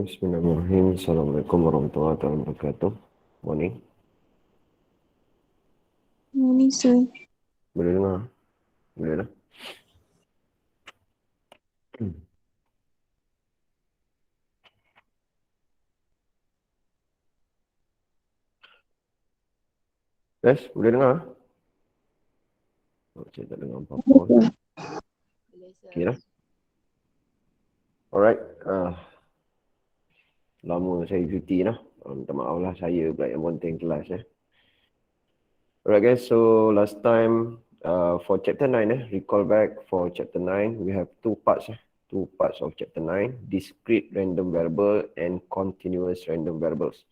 Bismillahirrahmanirrahim. Assalamualaikum warahmatullahi wabarakatuh. Morning. Morning, sir. Boleh dengar? Boleh lah. Yes, boleh dengar? Oh, saya tak dengar apa-apa. Okay lah. Alright. Lama saya cuti lah. Minta maaf lah, saya pula yang ponteng kelas. Alright guys, so last time for chapter 9, recall back for chapter 9, we have two parts. Two parts of chapter 9, discrete random variable and continuous random variables.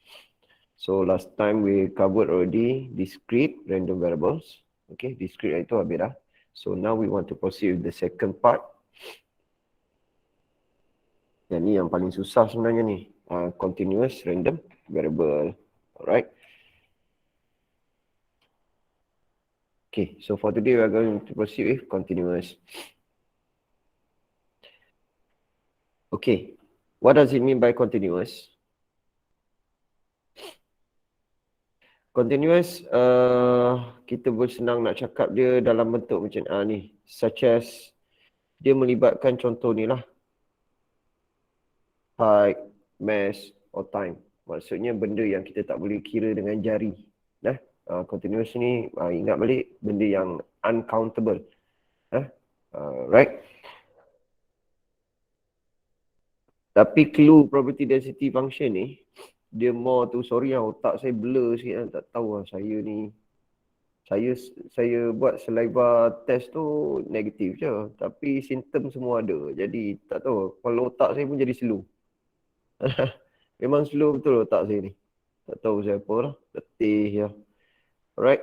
So last time we covered already discrete random variables. Okay, discrete itu habis dah. So now we want to proceed with the second part. Yang ni yang paling susah sebenarnya ni. Continuous random variable. Alright. Okay, so for today we are going to proceed with continuous. Okay, what does it mean by continuous? Continuous, kita bersenang nak cakap dia dalam bentuk macam ni. Such as, dia melibatkan contoh ni lah. Height, mass, or time. Maksudnya benda yang kita tak boleh kira dengan jari. Continuous ni, ingat balik benda yang uncountable. Right? Tapi clue probability density function ni, dia more tu, sorry lah, otak saya blur sikit lah, tak tahu lah saya ni. Saya buat saliva test tu negatif je, tapi simptom semua ada. Jadi tak tahu, kalau otak saya pun jadi slow. Memang slow betul otak saya ni. Tak tahu saya apa lah, letih lah. Alright,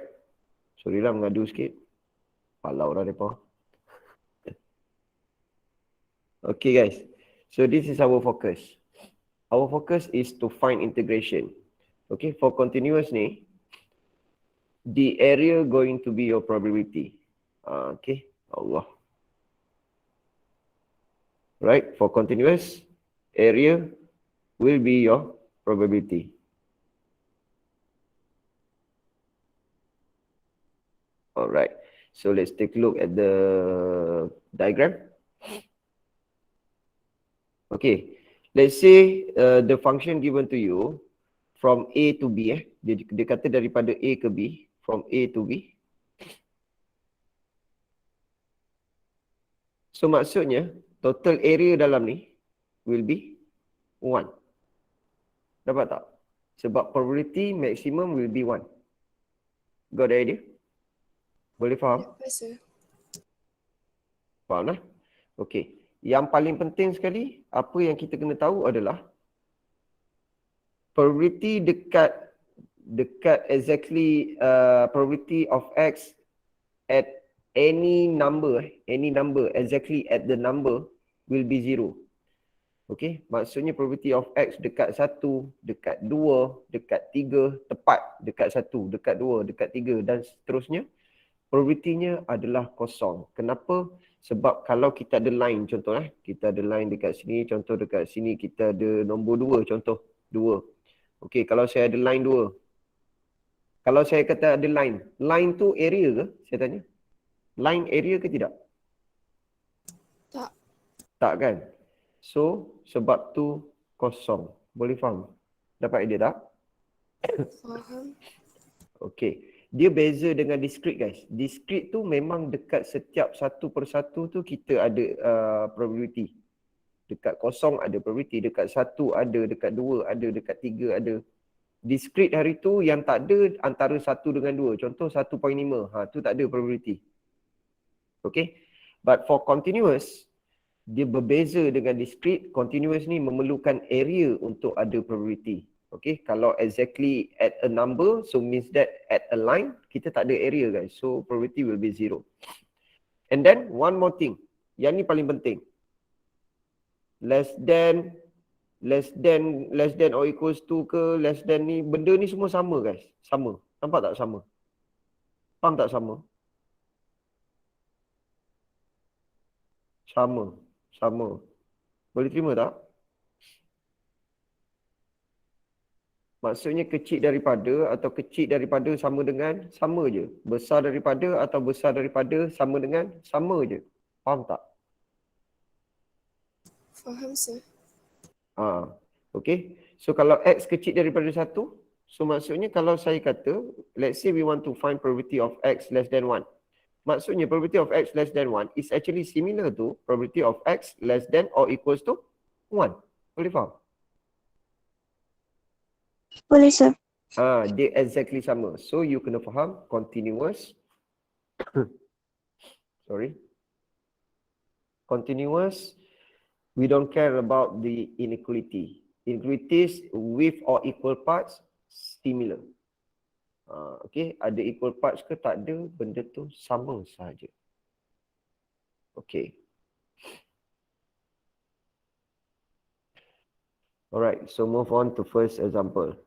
sorry lah mengadu sikit. Palau lah mereka. Okay guys, so this is our focus. Our focus is to find integration. Okay, for continuous ni, the area going to be your probability. Okay, Allah. Right, for continuous, area will be your probability. Alright, so let's take a look at the diagram. Okay, let's say the function given to you from A to B. Dia kata daripada A ke B, from A to B. So maksudnya, total area dalam ni will be 1. Dapat tak? Sebab probability maximum will be 1. Got the idea? Boleh faham? Yes, sir. Faham lah? Okay. Yang paling penting sekali, apa yang kita kena tahu adalah probability dekat exactly probability of X at any number exactly at the number will be 0. Okay, maksudnya probability of X dekat 1, dekat 2, dekat 3, tepat dekat 1, dekat 2, dekat 3 dan seterusnya, probability-nya adalah kosong. Kenapa? Sebab kalau kita ada line, contoh kita ada line dekat sini, contoh dekat sini kita ada nombor 2, contoh 2. Okey, kalau saya ada line 2. Kalau saya kata ada line tu area ke? Saya tanya. Line area ke tidak? Tak. Tak kan? So, sebab tu kosong. Boleh faham? Dapat idea tak? Faham. Okey. Dia beza dengan discrete guys. Discrete tu memang dekat setiap satu persatu tu kita ada probability. Dekat kosong ada probability, dekat 1 ada, dekat 2 ada, dekat 3 ada. Discrete hari tu yang tak ada antara 1 dengan 2. Contoh 1.5. Tu tak ada probability. Okay. But for continuous, dia berbeza dengan discrete. Continuous ni memerlukan area untuk ada probability. Okay, kalau exactly at a number, so means that at a line, kita tak ada area guys. So probability will be 0. And then one more thing. Yang ni paling penting. Less than or equals to ke, less than ni, benda ni semua sama guys. Sama. Nampak tak sama? Faham tak sama? Sama. Boleh terima tak? Maksudnya kecil daripada atau kecil daripada sama dengan sama je. Besar daripada atau besar daripada sama dengan sama je. Faham tak? Faham, sir. Okay. So kalau X kecil daripada 1, so maksudnya kalau saya kata, let's say we want to find probability of X less than 1. Maksudnya probability of X less than 1 is actually similar to probability of X less than or equals to 1. Boleh faham? Boleh, sir. Dia exactly sama. So you kena faham continuous. Sorry. Continuous, we don't care about the inequality. Inequalities with or equal parts, similar. Okay, ada equal parts ke tak ada, benda tu sama saja. Okay. Alright, so move on to first example.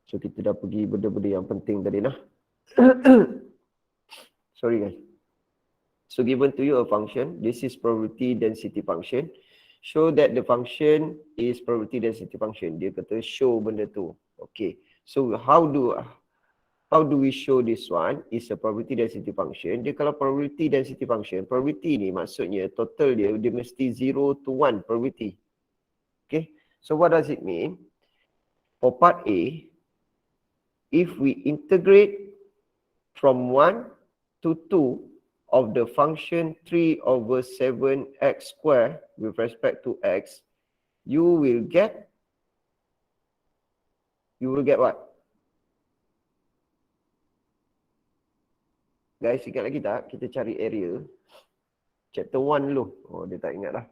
So kita dah pergi benda-benda yang penting tadi nah. Sorry guys. So given to you a function, this is probability density function. Show that the function is probability density function. Dia kata show benda tu. Okay. So how do we show this one? Is a probability density function. Dia kalau probability density function, probability ni maksudnya total dia mesti 0 to 1 probability. Okay. So what does it mean? For part A, if we integrate from 1 to 2 of the function 3/7 x square with respect to x, you will get what? Guys, ingat lagi tak? Kita cari area. Chapter 1 dulu. Oh, dia tak ingat dah.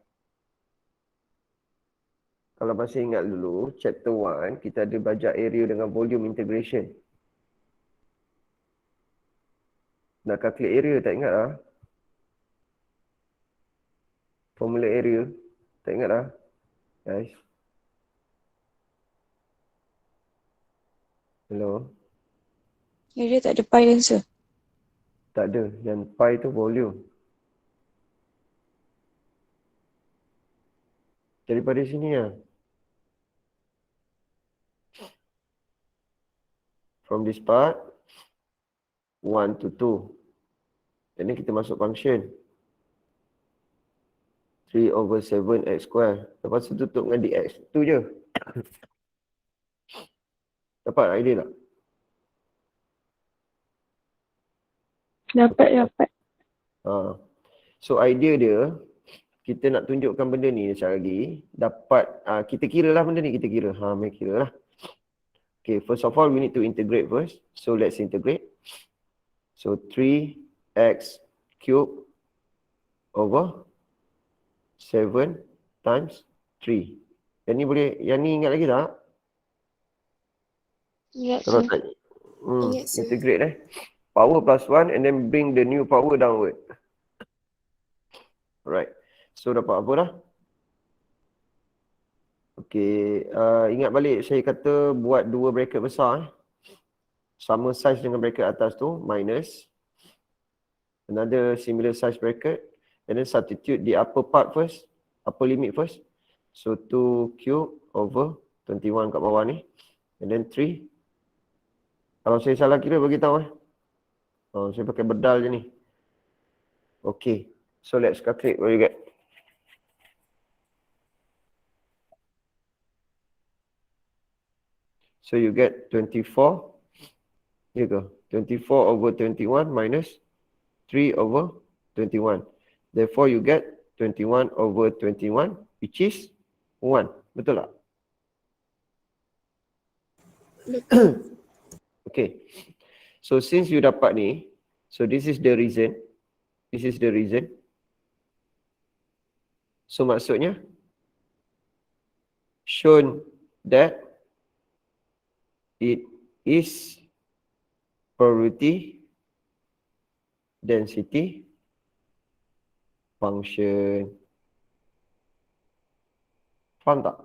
Kalau masih ingat dulu, chapter 1, kita ada belajar area dengan volume integration. Nak calculate area, tak ingat dah? Formula area, tak ingat dah? Guys. Hello? Area tak ada pi dan, sir. Tak ada. Yang pi tu volume. Daripada sini lah. From this part, 1 to 2. Dan ni kita masuk function. 3/7 x square. Lepas tu tutup dengan dx. Tu je. Dapat idea tak? Dapat. So idea dia, kita nak tunjukkan benda ni sekali lagi. Dapat, kita kira lah benda ni. Kita kira. Mari kira lah. Okay, first of all, we need to integrate first. So let's integrate. So 3x cube over 7 times 3. Yang ni ingat lagi tak? Ingat, Kalau sir. tak, Ingat, sir. integrate Power plus 1 and then bring the new power downward. Alright. So dapat apa dah? Okay. Ingat balik saya kata buat dua bracket besar. Sama size dengan bracket atas tu. Minus. Another similar size bracket. And then substitute the upper part first. Upper limit first. So 2 cube over 21 kat bawah ni. And then 3. Kalau saya salah kira bagi tahu saya pakai bedal je ni. Okay. So let's calculate what you get. So you get 24. Here go. 24/21 minus 3/21. Therefore you get 21/21 which is 1. Betul tak? Betul. Okay. So since you dapat ni, so this is the reason. This is the reason. So maksudnya, shown that it is probability density function. Faham tak?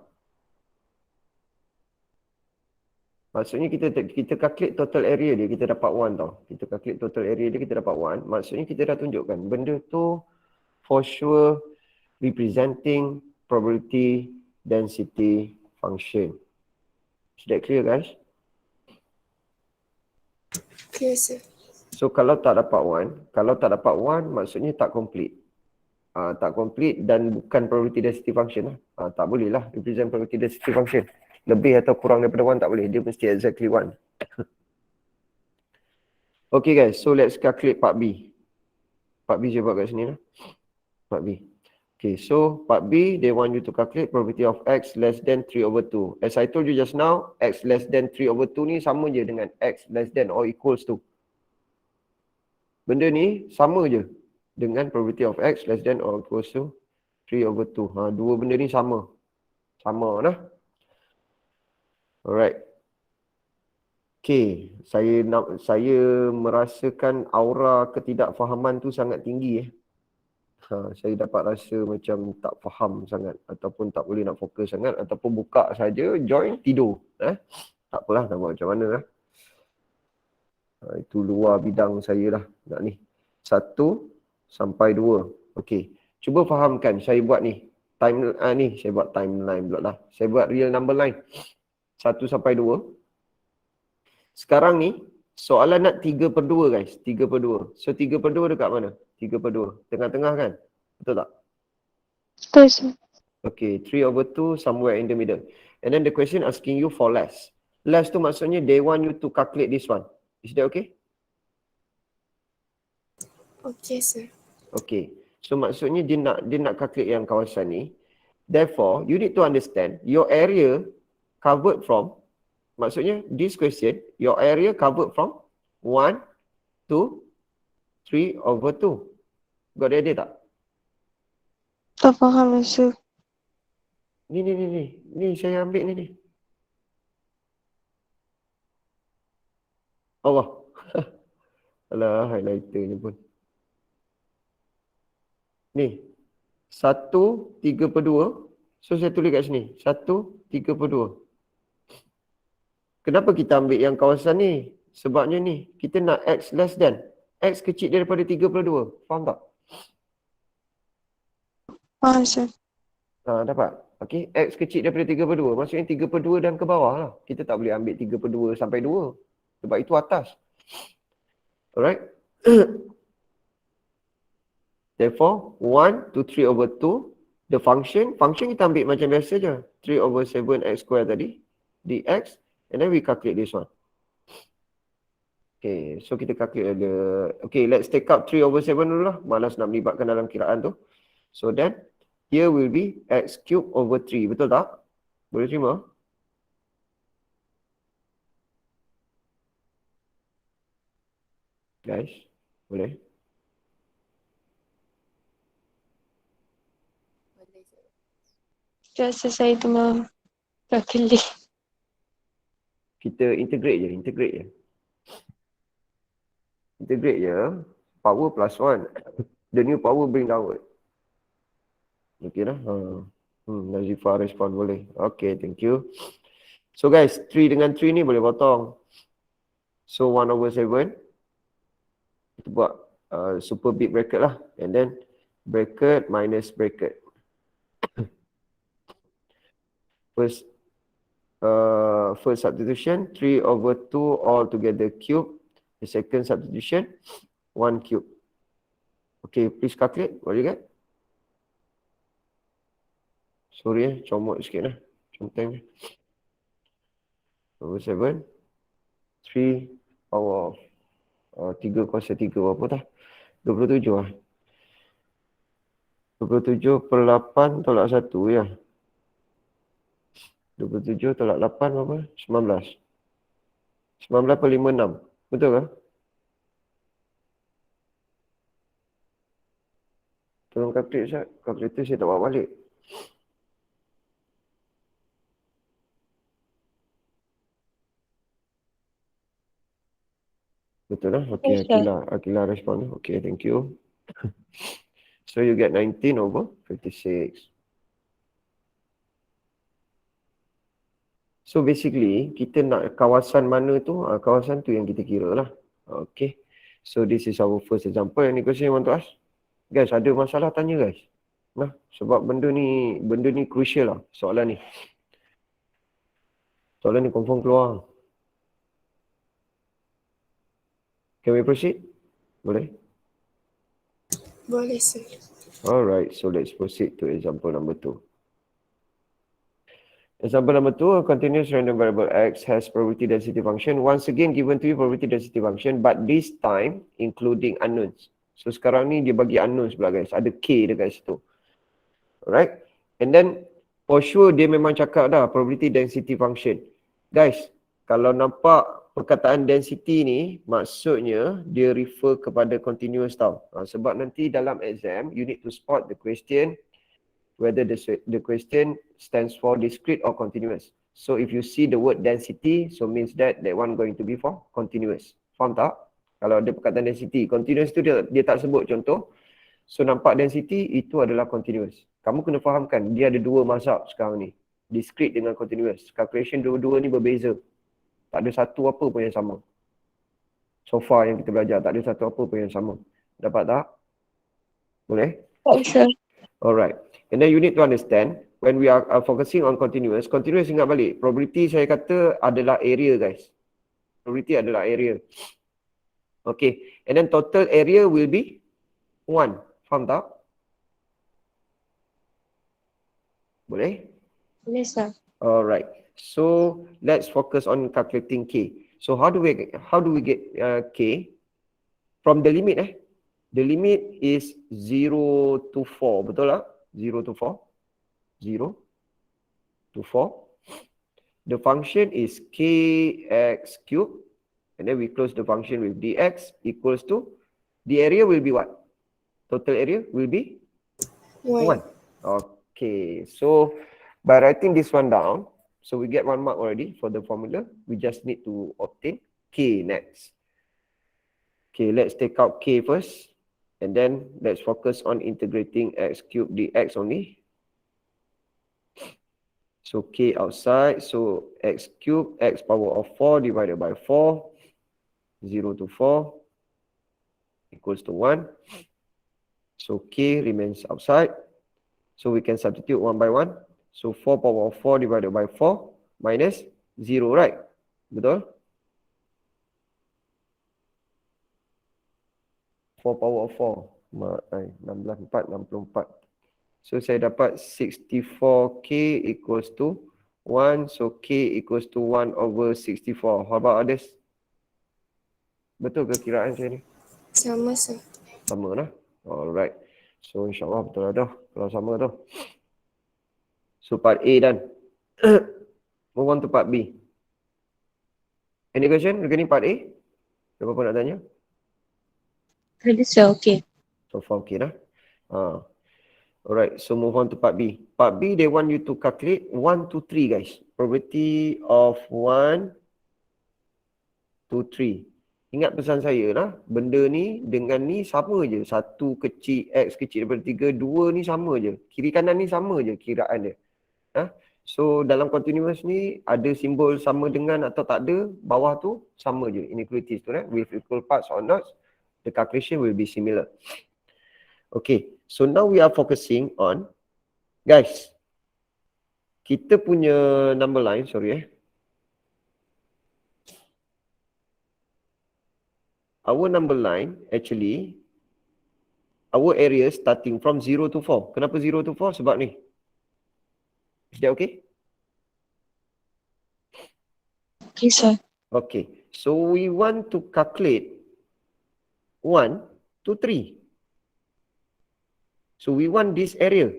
Maksudnya kita calculate total area dia, kita dapat 1 tau. Kita calculate total area dia, kita dapat 1. Maksudnya kita dah tunjukkan benda tu for sure representing probability density function. Is that clear guys? Okay, sir. So kalau tak dapat 1, maksudnya tak complete. Tak complete dan bukan probability density function lah. Tak boleh lah represent probability density function. Lebih atau kurang daripada 1 tak boleh. Dia mesti exactly 1. Okay guys, so let's calculate part B. Part B saya buat kat sini lah. Part B. Okay, so part B, they want you to calculate probability of X less than 3/2. As I told you just now, X less than 3/2 ni sama je dengan X less than or equals to. Benda ni sama je dengan probability of X less than or equals to 3/2. Dua benda ni sama. Sama lah. Alright. Okay, saya merasakan aura ketidakfahaman tu sangat tinggi. Saya dapat rasa macam tak faham sangat ataupun tak boleh nak fokus sangat ataupun buka saja, join, tidur. Tak apalah, nak buat macam mana lah. Itu luar bidang saya lah nak ni. 1 sampai 2. Okey, cuba fahamkan saya buat ni. Saya buat timeline pula lah. Saya buat real number line. 1 sampai 2. Sekarang ni, soalan nak 3/2 guys. 3/2. So 3/2 dekat mana? 3/2. Tengah-tengah kan? Betul tak? Betul, sir. Okay, 3/2 somewhere in the middle. And then the question asking you for less. Less tu maksudnya they want you to calculate this one. Is that okay? Okay, sir. Okay. So maksudnya dia nak calculate yang kawasan ni. Therefore, you need to understand your area covered from, maksudnya this question, your area covered from 1 to 3/2. Got the idea tak? Tak faham, sir. Ni saya ambil ni. Allah. Alah, highlighter ni pun. Ni. 1 3/2. So saya tulis kat sini. 1 3/2. Kenapa kita ambil yang kawasan ni? Sebabnya ni, kita nak X less than. X kecil daripada 3/2. Faham tak? Faham, sir. Dapat. Okey, X kecil daripada 3/2. Maksudnya 3/2 dan ke bawah lah. Kita tak boleh ambil 3/2 sampai 2. Sebab itu atas. Alright. Therefore, 1 to 3/2. The function kita ambil macam biasa je. 3/7 X square tadi. Dx. And then we calculate this one. Okay, so kita calculate ada. Okay, let's take out 3/7 dulu lah. Malas nak melibatkan dalam kiraan tu. So then, here will be X³/3. Betul tak? Boleh terima? Guys, boleh? Rasa saya tengah calculate. Kita integrate je. Integrate je. Power plus 1. The new power bring downward. Okay dah. Nazifah respon boleh. Okay, thank you. So guys, 3 dengan 3 ni boleh potong. So 1/7. Kita buat super big bracket lah. And then bracket minus bracket. First substitution, 3/2 all together cube. The second substitution, 1 cube. Okay, please calculate. What do you get? Sorry comot sikit lah. Sometimes. 7. 3 power of 3 kuasa 3 berapa dah? 27 lah. 27/8 tolak 1 ya. 27 tolak 8 berapa? 19. 19/56. Betul ke? Tolong calculate Ustaz. Calculator saya tak bawa balik. Betul lah? Okay, Akilah respon. Okay, thank you. So you get 19/56. So basically, kita nak kawasan mana tu, kawasan tu yang kita kira lah. Okay. So this is our first example. Any question you want to ask? Guys, ada masalah tanya guys. Nah, sebab benda ni crucial lah soalan ni. Soalan ni confirm keluar. Can we proceed? Boleh? Boleh, sir. Alright, so let's proceed to example number 2. Example number 2, a continuous random variable x has probability density function. Once again given to you probability density function, but this time including unknowns. So sekarang ni dia bagi unknowns pula guys. Ada k dekat situ. Alright. And then for sure dia memang cakap dah probability density function. Guys, kalau nampak perkataan density ni maksudnya dia refer kepada continuous tau. Sebab nanti dalam exam you need to spot the question whether the question stands for discrete or continuous. So if you see the word density, so means that one going to be for continuous. Faham tak? Kalau ada perkataan density, continuous tu dia tak sebut contoh. So nampak density itu adalah continuous. Kamu kena fahamkan dia ada dua mazhab sekarang ni. Discrete dengan continuous. Calculation dua-dua ni berbeza. Tak ada satu apa pun yang sama. So far yang kita belajar tak ada satu apa pun yang sama. Dapat tak? Boleh? Oh, sure. Alright. And then you need to understand when we are focusing on continuous ingat balik. Probability saya kata adalah area guys. Probability adalah area. Okay. And then total area will be 1. Faham tak? Boleh? Boleh, sir. Alright. So let's focus on calculating K. So how do we get K? From the limit The limit is 0 to 4. Betul tak? 0 to 4. 0 to 4. The function is kx cubed. And then we close the function with dx equals to, the area will be what? Total area will be 1. Okay. So by writing this one down, so we get 1 mark already for the formula. We just need to obtain k next. Okay, let's take out k first. And then let's focus on integrating x cubed dx only. So k outside, so x cubed, x power of 4 divided by 4, 0 to 4 equals to 1. So k remains outside. So we can substitute 1 by 1. So 4 power of 4 divided by 4 minus 0, right? Betul? 4 power of 4. 16, 4, 64. So saya dapat 64k equals to 1. So k equals to 1 over 64. How about others? Betul ke kiraan saya ni? Sama, sir. Sama lah. Alright. So insyaAllah betul lah dah. Kalau sama tu. So part A done. Move on to part B. Any question regarding part A? Siapa nak tanya? Ada, sir. Okay. So far okay dah. Alright, so move on to part B. Part B, they want you to calculate 1 to 3 guys. Probability of 1 to 3. Ingat pesan saya lah, benda ni dengan ni sama je. 1 kecil, X kecil daripada 3, 2 ni sama je. Kiri kanan ni sama je kiraan dia. So dalam continuous ni ada simbol sama dengan atau tak ada, bawah tu sama je. Inequalities tu with equal parts or not, the calculation will be similar. Okay, so now we are focusing on, guys, kita punya number line, our number line actually, our area starting from 0 to 4. Kenapa 0 to 4? Sebab ni. Is that okay? Okay, sir. Okay, so we want to calculate 1 to 3. So we want this area.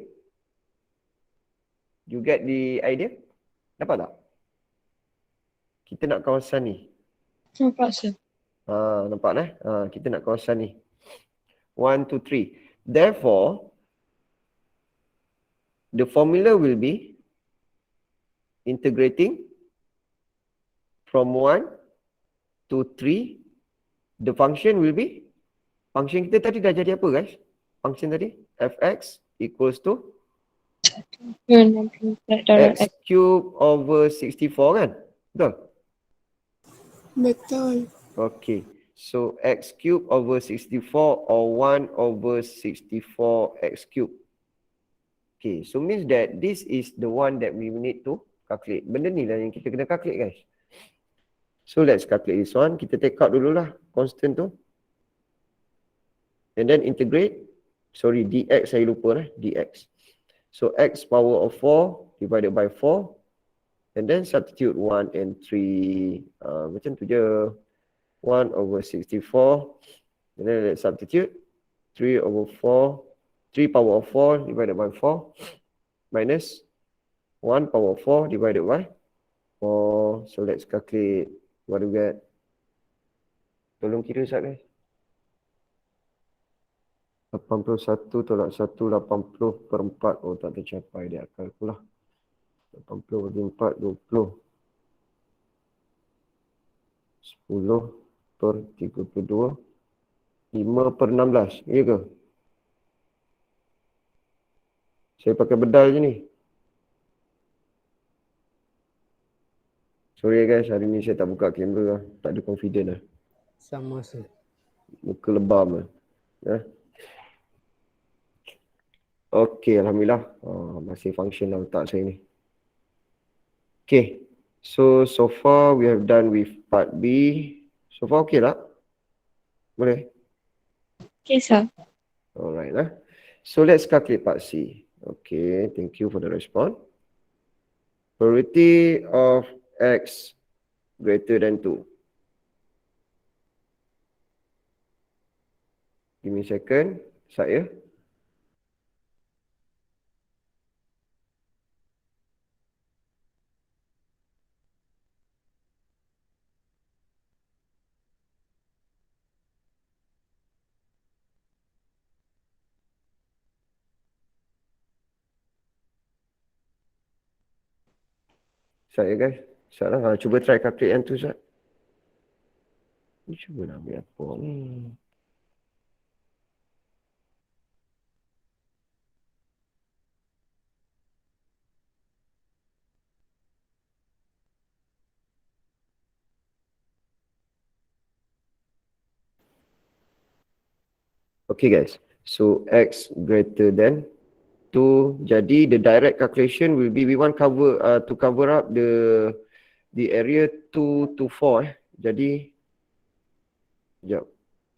You get the idea? Dapat tak? Kita nak kawasan ni. Nampak, sir. Nampak kita nak kawasan ni. 1, 2, 3. Therefore, the formula will be integrating from 1 to 3. The function will be, function kita tadi dah jadi apa guys? Function tadi? Fx equals to x cube over 64 kan? Betul? Betul. Okay. So x cube over 64 or 1 over 64 x cube. Okay. So means that this is the one that we need to calculate. Benda ni lah yang kita kena calculate guys. So let's calculate this one. Kita take out dululah constant tu. And then integrate. Sorry, dx saya lupa lah. Dx. So x power of 4 divided by 4. And then substitute 1 and 3. Macam tu je. 1 over 64. And then let's substitute. 3 over 4. 3 power of 4 divided by 4. Minus 1 power of 4 divided by 4. So let's calculate. What do we get? Tolong kira sekejap guys. 81 tolak 1, 80 per 4. Oh, tak tercapai di akalku lah. 80 bagi 4, 20. 10 per 32. 5 per 16. Ya ke? Saya pakai bedal je ni. Sorry guys, hari ni saya tak buka kamera lah. Tak ada confident lah. Sama sir. Muka lebam lah. Ya. Okey, Alhamdulillah. Masih functional otak saya ni. Okay. So far we have done with part B. So far okay tak? Boleh? Okay, sir. Alright lah. So let's calculate part C. Okay, thank you for the response. Probability of x greater than 2. Give me a second. Saya. Saya guys. Salah. Cuba try calculate yang tu Zat. Ni cuba nak ambil apa ni. Okay guys. So x greater than 2. Jadi the direct calculation will be we want to cover up the area 2 to 4 Jadi sekejap.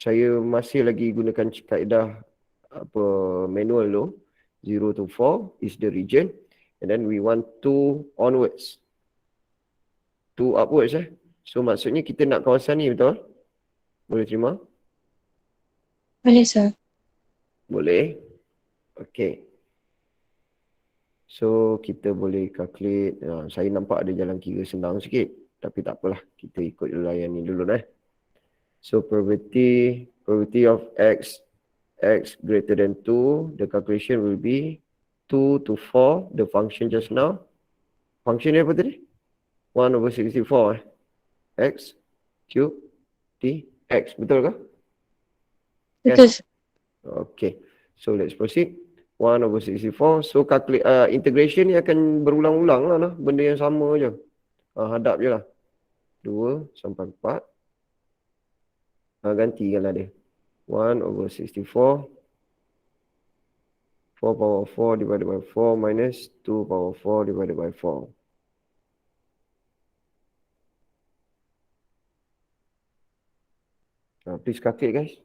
Saya masih lagi gunakan kaedah manual tu. 0 to 4 is the region and then we want 2 onwards. 2 upwards So maksudnya kita nak kawasan ni betul? Boleh terima? Boleh, sir. Boleh. Okay. So kita boleh calculate. Saya nampak ada jalan kira senang sikit. Tapi tak apalah. Kita ikut layan ni dulu So probability of x greater than 2. The calculation will be 2 to 4. The function just now. Function ni apa tadi? 1 over 64 x cube dx. Betul ke? Betul, sir. Okay. So let's proceed. 1 over 64. So calculate, integration ni akan berulang-ulang lah. Benda yang sama je. Hadap je lah. 2 sampai 4. Gantikanlah dia. 1 over 64. 4 power 4 divided by 4 minus 2 power 4 divided by 4. Please calculate guys.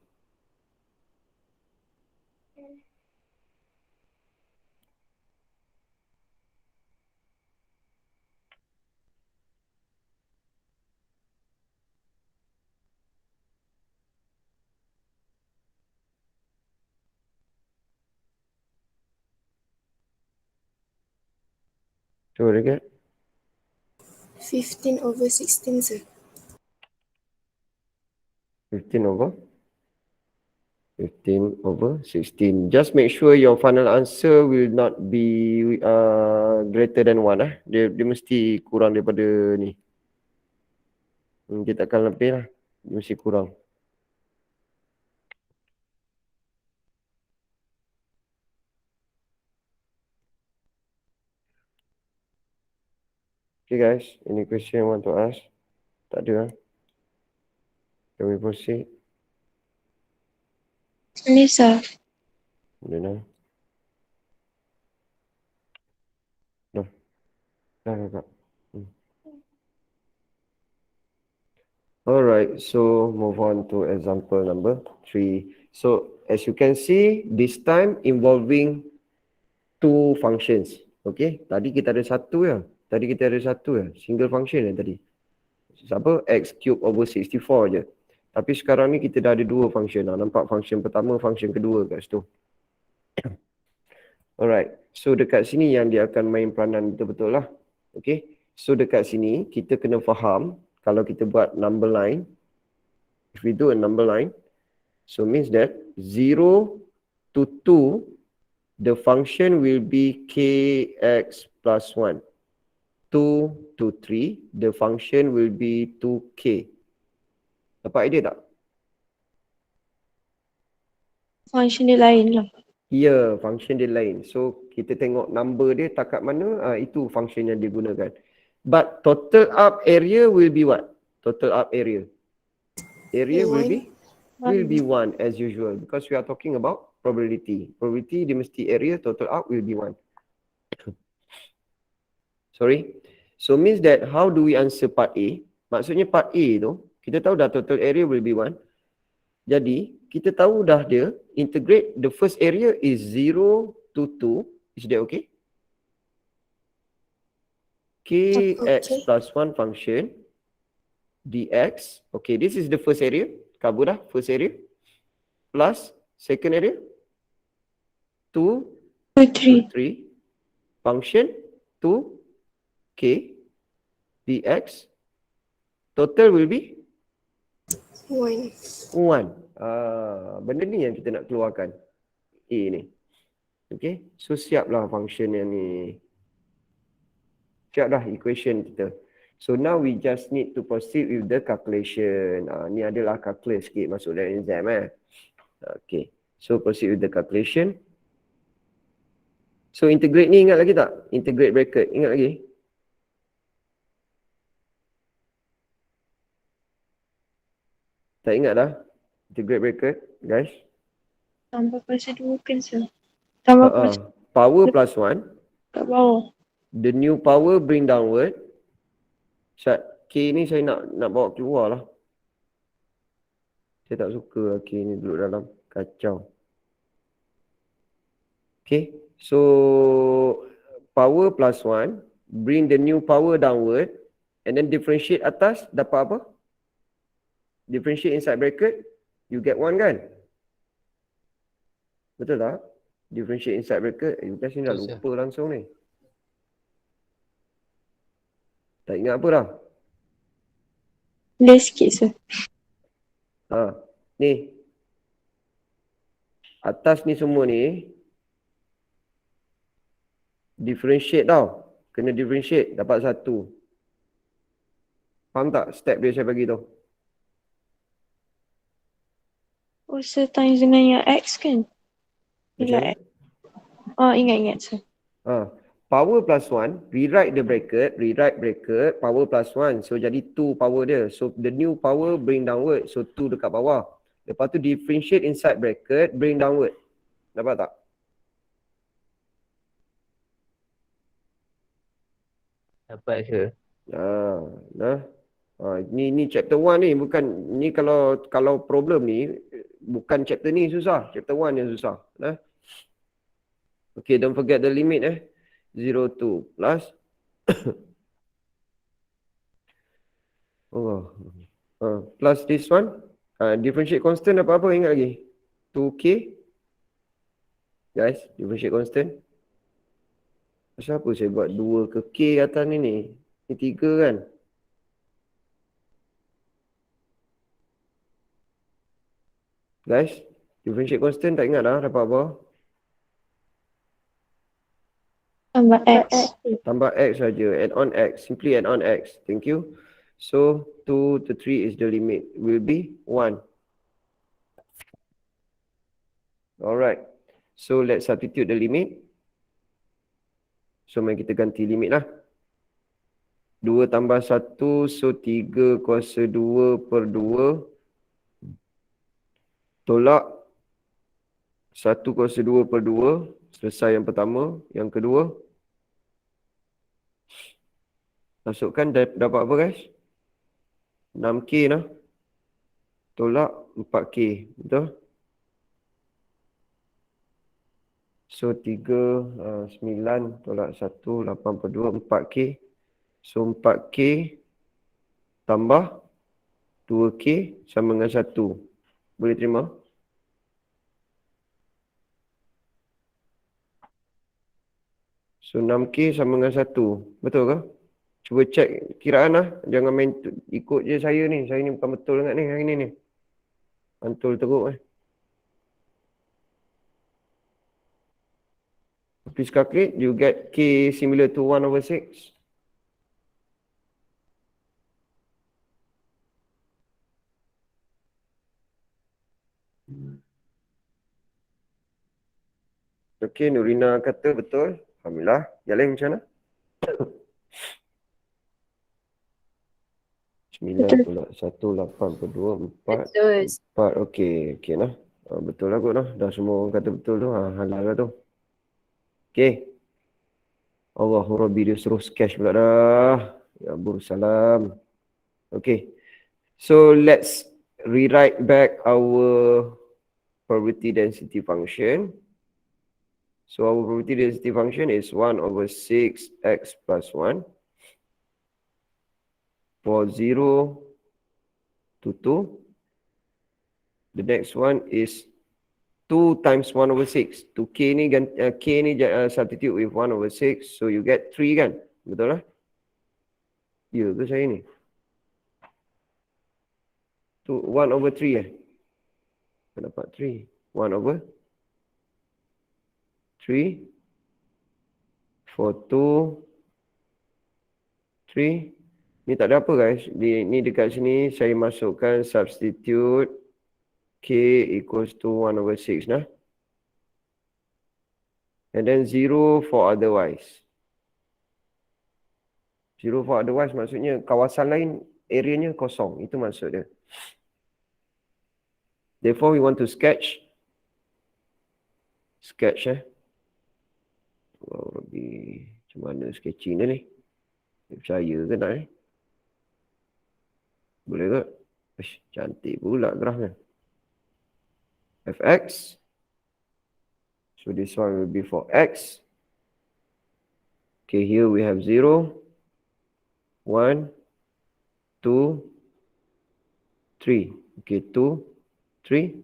Cuba dekat. 15 over 16, sir. 15 over 16. Just make sure your final answer will not be greater than 1 Dia mesti kurang daripada ni. Dia takkan lebih lah. Dia mesti kurang. Okay guys, any question you want to ask? Tak ada Can we proceed? Boleh, sir. Dah. Dah kakak. Alright, so move on to example number 3. So as you can see, this time involving two functions. Okay, tadi kita ada satu ya. Tadi kita ada satu ya, single function ya tadi. Apa? X cube over 64 je. Tapi sekarang ni kita dah ada dua function. Nampak function pertama, function kedua kat situ. Alright, so dekat sini yang dia akan main peranan betul-betul lah. Okay, so dekat sini kita kena faham kalau kita buat number line, if we do a number line, so means that 0 to 2, the function will be kx plus 1. 2 to 3, the function will be 2k. Dapat idea tak? Function dia lain lah. Ya, function dia lain. So, kita tengok number dia tak kat mana, itu function yang digunakan. But total up area will be what? Total up area. Area will be 1 as usual because we are talking about probability. Probability dia mesti area, total up will be 1. Sorry. So means that how do we answer part A? Maksudnya part A tu, kita tahu dah total area will be 1. Jadi, kita tahu dah dia integrate the first area is 0 to 2. Is that okay? Kx plus 1 function dx. Okay, this is the first area. Cover dah first area. Plus second area. 2 to 3. Function 2k dx. Total will be 1. Benda ni yang kita nak keluarkan. A ni. Okay. So siaplah function yang ni. Siap dah equation kita. So now we just need to proceed with the calculation. Ni adalah calculus sikit masuk dalam exam Okay. So proceed with the calculation. So integrate ni ingat lagi tak? Integrate bracket. Ingat lagi? Tak ingat dah? Integrate bracket, guys. Tambah plus 2 kan sir? Tambah plus Power plus 1. kat bawah. The new power bring downward. K ni saya nak bawa keluar lah. Saya tak suka K ni duduk dalam. Kacau. Okay. So, power plus 1. Bring the new power downward. And then differentiate atas. Dapat apa? Differentiate inside bracket. You get 1 kan? Betul tak? Differentiate inside bracket. Bukan sini dah lupa langsung ni. Tak ingat apa dah? Boleh sikit sir. Ni. Atas ni semua ni. Differentiate tau. Kena differentiate. Dapat 1. Faham tak step dia saya bagi tu? Oh sir, times dengan yang X kan? Macam Oh ingat sir. Power plus 1, rewrite bracket, power plus 1. So jadi 2 power dia. So the new power bring downward. So 2 dekat bawah. Lepas tu differentiate inside bracket, bring downward. Dapat tak? Dapat ke? Ni chapter 1 ni bukan ni kalau problem ni bukan chapter ni susah, chapter 1 yang susah. Okay, don't forget the limit 0 to plus plus this one. Differentiate constant apa-apa ingat lagi? 2k. Guys, differentiate constant. Pasal apa saya buat 2 ke k atas ni ni? Ni 3 kan? Guys, differentiate constant tak ingat dah dapat apa? Tambah X. Tambah X saja. Add on X. Simply add on X. Thank you. So, 2 to 3 is the limit. Will be 1. Alright. So, let's substitute the limit. So, mari kita ganti limit lah. 2 tambah 1. So, 3 kuasa 2 per 2. Tolak 1 kuasa 2 per 2. Selesai yang pertama. Yang kedua. Masukkan dapat apa guys? 6k lah. tolak 4K. Betul? So 9 tolak 1, 82, 4K. So 4K tambah 2K sama dengan 1. Boleh terima? So 6K sama dengan 1. Betul ke? Cuba cek kiraan lah. Jangan main ikut je saya ni. Saya ni bukan betul sangat ni hari ni ni. Mantul teruk eh. Please calculate. You get K similar to 1/6. Okey, Nurina kata betul. Alhamdulillah. Yang lain macam mana? 9 Betul. tolak 1, 82, 4. Betul. 4, okey. Okey lah. Betul lah kot lah. Dah semua orang kata betul tu. Halal lah tu. Okey. Allahu Rabbi dia suruh sketch pula dah. Ya ampun, salam. Okay. So let's rewrite back our probability density function. So our probability density function is 1/6 x plus 1 for 0 to 2. The next one is 2 times 1/6. To K ni, K ni substitute with 1/6. So you get 3 kan? Betul lah? Ya ke saya ni? 1/3 eh? Dapat 3. 1/3 for 2, 3. Ni tak ada apa guys. Ni dekat sini saya masukkan substitute K equals to 1/6 nah. And then 0 for otherwise. 0 for otherwise maksudnya kawasan lain areanya kosong. Itu maksud dia. Therefore we want to sketch. Wow, lebih macam mana sketching dia ni? Percaya ke tak ni? Boleh ke? Cantik pula grafnya. Fx. So this one will be for x. Okay, here we have 0, 1, 2, 3. Okay, 2, 3.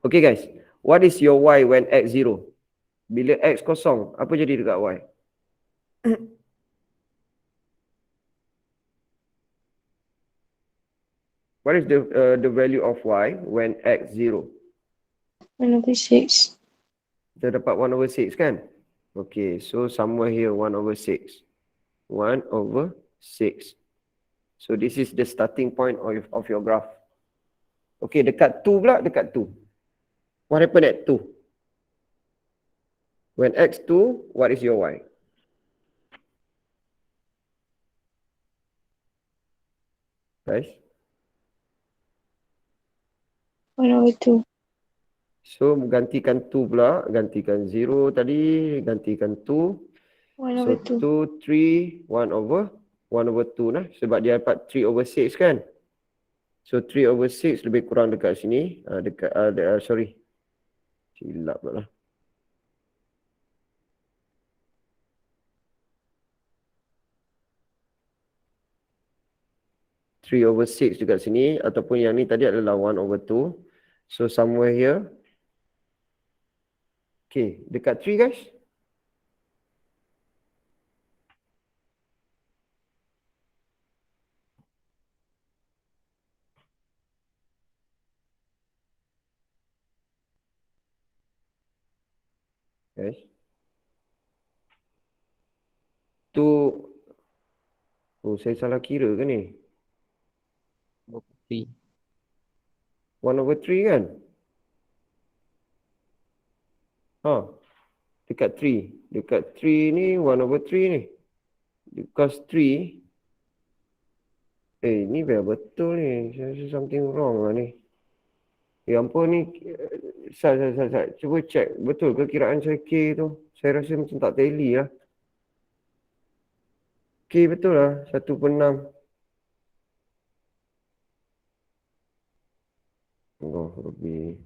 Okay guys, what is your y when x 0? Bila x kosong, apa jadi dekat y? What is the value of y when x 0? 1/6. Kita dapat 1/6 kan? Okay, so somewhere here 1/6. 1/6. So this is the starting point of your graph. Okay, dekat 2 pula, dekat 2. What happened at 2? When x 2, what is your y? Guys? 1/2. So gantikan 2 pula, gantikan 0 tadi, gantikan 2. So 1/2. 2, 3, 1/2 lah. Sebab dia dapat 3/6 kan? So 3/6 lebih kurang dekat sini. Sorry. Silap pula lah. Three over six dekat sini. Ataupun yang ni tadi adalah 1/2. So somewhere here. Okay, dekat 3 guys. Guys. Tu. Oh, saya salah kira ke ni? 3. 1/3 kan? Dekat 3. Dekat 3 ni 1/3 ni. Because 3. Ni biar betul ni. Saya rasa something wrong lah ni. Ya ampun ni. Sat. Cuba check. Betul ke kiraan saya K tu? Saya rasa macam tak tally lah. K betul lah. 1/6. huruf B.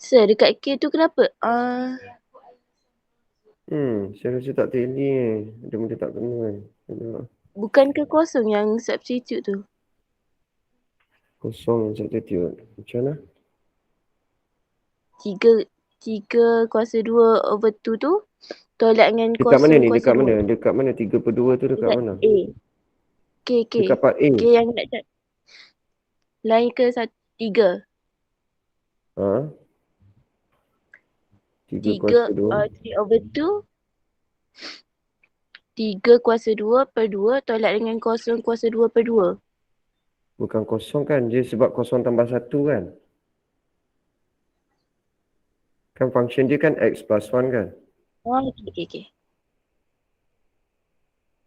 Sir, dekat K tu kenapa? Saya rasa tak tally ni. Dia mungkin tak kena kan. Tengok. Bukan ke kosong yang substitute tu? Kosong substitute. Macam mana? 3 kuasa 2 over 2 tu tolak dengan Dekat mana kosong ni? kuasa Dekat 2. mana? Dekat mana? 3/2 tu dekat Dekat mana? A. K. Dekat part A. K yang nak cak. Lain ke 3? Ha? 3 3 kuasa 2. 3 over 2. 3 kuasa 2 per 2 tolak dengan kosong kuasa 2 per 2. Bukan kosong kan? Dia sebab kosong tambah 1 kan? Kan function dia kan X plus 1 kan? Oh, okay.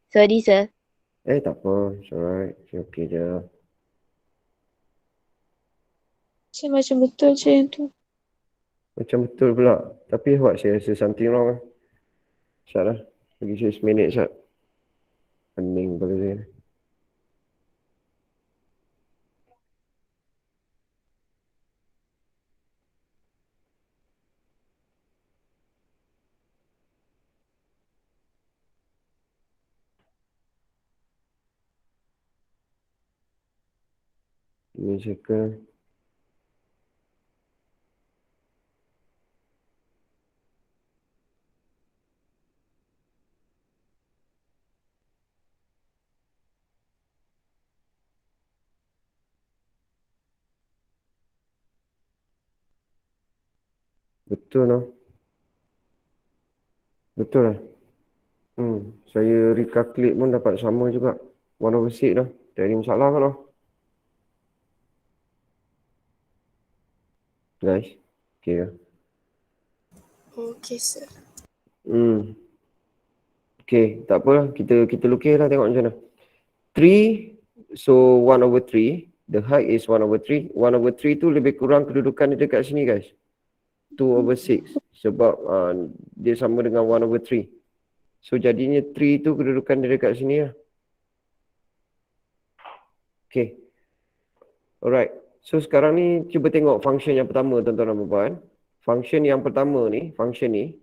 Sorry, sir. Tak apa. It's alright. Okay je. Macam betul je yang tu. Macam betul pula. Tapi awak saya rasa something wrong lah. Sat lah. Bagi saya seminit Sat. Pening pada saya. Ini second. Betul lah. Betul lah. Saya recalculate pun dapat sama juga. 1/6 dah. Tak ada masalah kan lah. Guys. Okay lah. Okay, sir. Okay, tak apa lah. Kita lukis lah tengok macam mana. 3, so 1/3. The height is 1/3. 1/3 tu lebih kurang kedudukan dia dekat sini guys. 2/6. Sebab dia sama dengan 1/3. So jadinya 3 tu kedudukan dia dekat sini lah. Okay. Alright. So sekarang ni cuba tengok function yang pertama tuan-tuan dan puan. Function yang pertama ni, function ni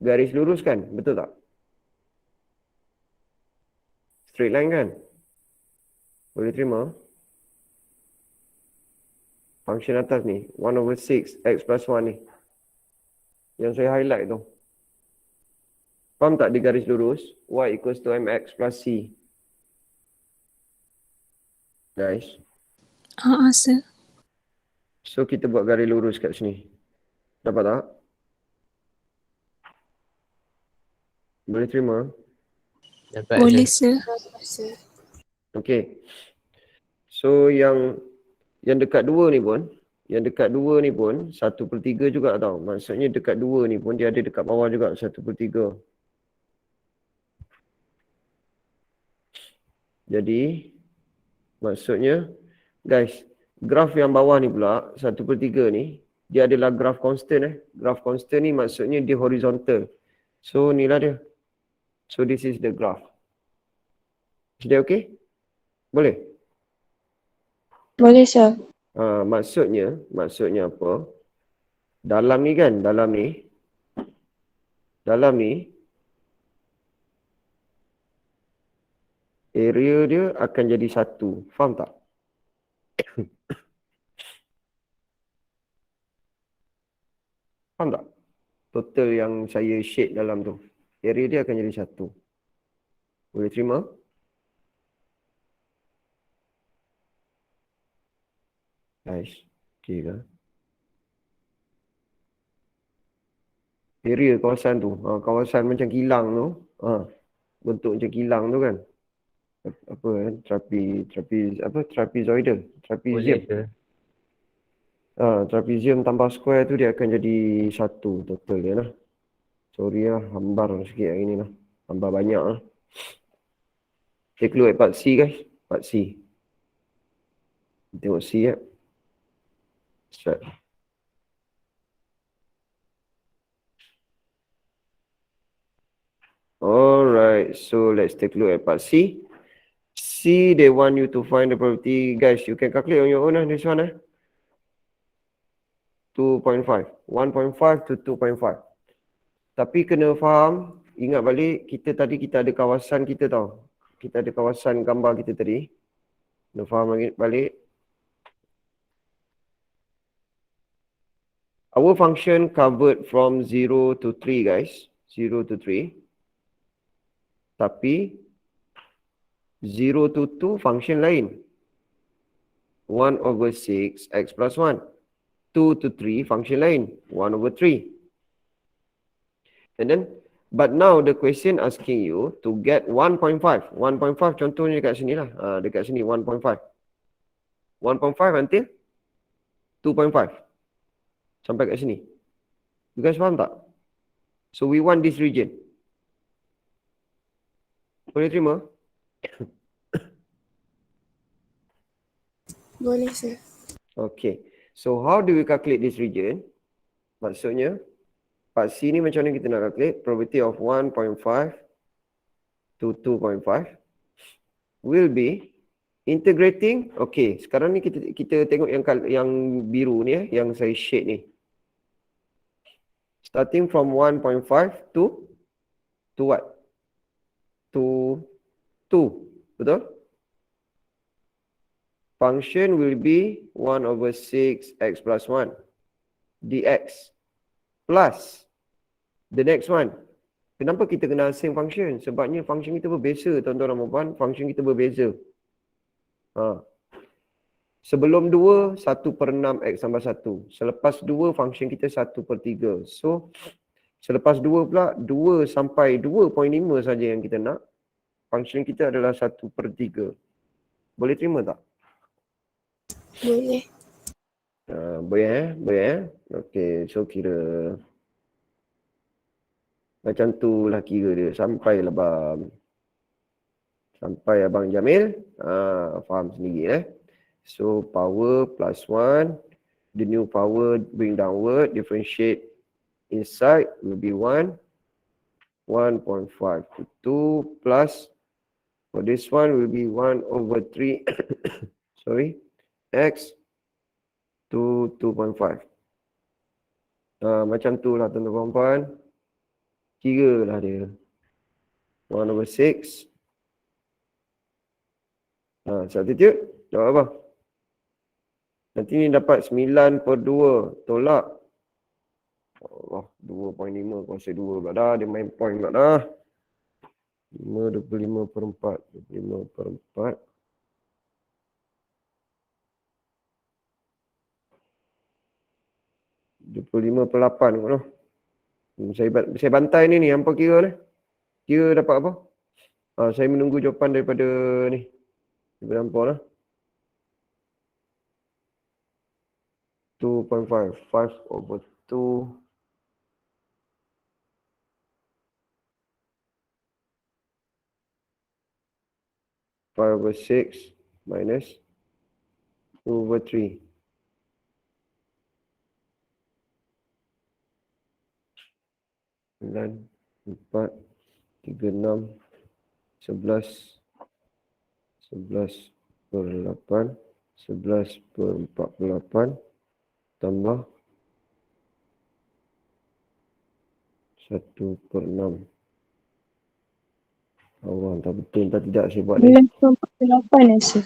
garis lurus kan? Betul tak? Straight line kan? Boleh terima? Function atas ni, 1/6 X plus 1 ni. Yang saya highlight tu. Faham tak di garis lurus? Y equals to mx plus c. Nice. Sir. So kita buat garis lurus kat sini. Dapat tak? Boleh terima? Dapat Boleh, sir. sir. Okay. So yang dekat 2 ni pun, 1/3 juga tau. Maksudnya dekat 2 ni pun dia ada dekat bawah juga 1/3. Jadi maksudnya guys, graf yang bawah ni pula 1/3 ni dia adalah graf constant Graf constant ni maksudnya dia horizontal. So inilah dia. So this is the graph. Is that okay? Boleh? Boleh, sir. Maksudnya apa? Dalam ni area dia akan jadi 1. Faham tak? Faham tak? Total yang saya shade dalam tu. Area dia akan jadi 1. Boleh terima? Nice. Okay lah. Area kawasan tu. Kawasan macam kilang tu. Bentuk macam kilang tu kan. Apa kan? Trapezoidal. Boleh Trapezium. sir. Trapezium tambah square tu dia akan jadi 1 total dia lah. Sorry lah, hambar sikit hari ni lah. Hambar banyak lah. Take a look at part C guys. Part C. Tengok C ya. Start. Alright, so let's take a look at part C. C, they want you to find the probability. Guys, you can calculate on your own this one. 2.5. 1.5 to 2.5. Tapi kena faham, ingat balik, kita ada kawasan kita tau. Kita ada kawasan gambar kita tadi. Kena faham balik. Our function covered from 0 to 3 guys. 0 to 3. Tapi 0 to 2 function lain. 1 over 6 x plus 1. 2 to 3 function lain. 1 over 3. And then, but now the question asking you to get 1.5. 1.5 contohnya dekat sini lah. Dekat sini 1.5. 1.5 until 2.5. Sampai kat sini. You guys faham tak? So we want this region. Boleh terima? Boleh, sir. Okay. So how do we calculate this region? Maksudnya, part C ni macam mana kita nak calculate? Probability of 1.5 to 2.5 will be integrating. Okay, sekarang ni kita tengok yang biru ni yang saya shade ni. Starting from 1.5 to what? To 2. Betul? Function will be 1 over 6 x plus 1 dx plus the next one. Kenapa kita kena same function? Sebabnya function kita berbeza, tuan-tuan dan puan-puan. Function kita berbeza. Sebelum 2, 1/6 x tambah 1. Selepas 2, function kita 1/3. So, selepas 2 pula, 2 sampai 2.5 saja yang kita nak. Function kita adalah 1/3. Boleh terima tak? Boleh. Boleh. Okay, so kira macam tu lah kira dia. Sampai Abang Jamil. Faham sendiri So power plus 1. The new power bring downward. Differentiate inside will be 1. 1.5 to 2 plus. For this one will be 1 over 3. Sorry. X to 2.5. Macam tu lah tuan-tuan puan. Kira lah dia. 1 over 6. Substitute. Jawab apa? Nanti ni dapat 9/2. Tolak. Allah, 2.5 kuasa 2 pula dah. Dia main point pula dah. 5/25/4. 25/4. 25/8 kot tu. Saya bantai ni hampa kira ni. Kira dapat apa? Saya menunggu jawapan daripada ni. Daripada hampa lah. 2.5. 5 over 2. Five over 6 minus 2 over 3. 9, 4, 3, 6, 11, 11/8, 11/48, tambah 1/6. Allah, entah betul entah tidak saya buat ni. 9/48 sir.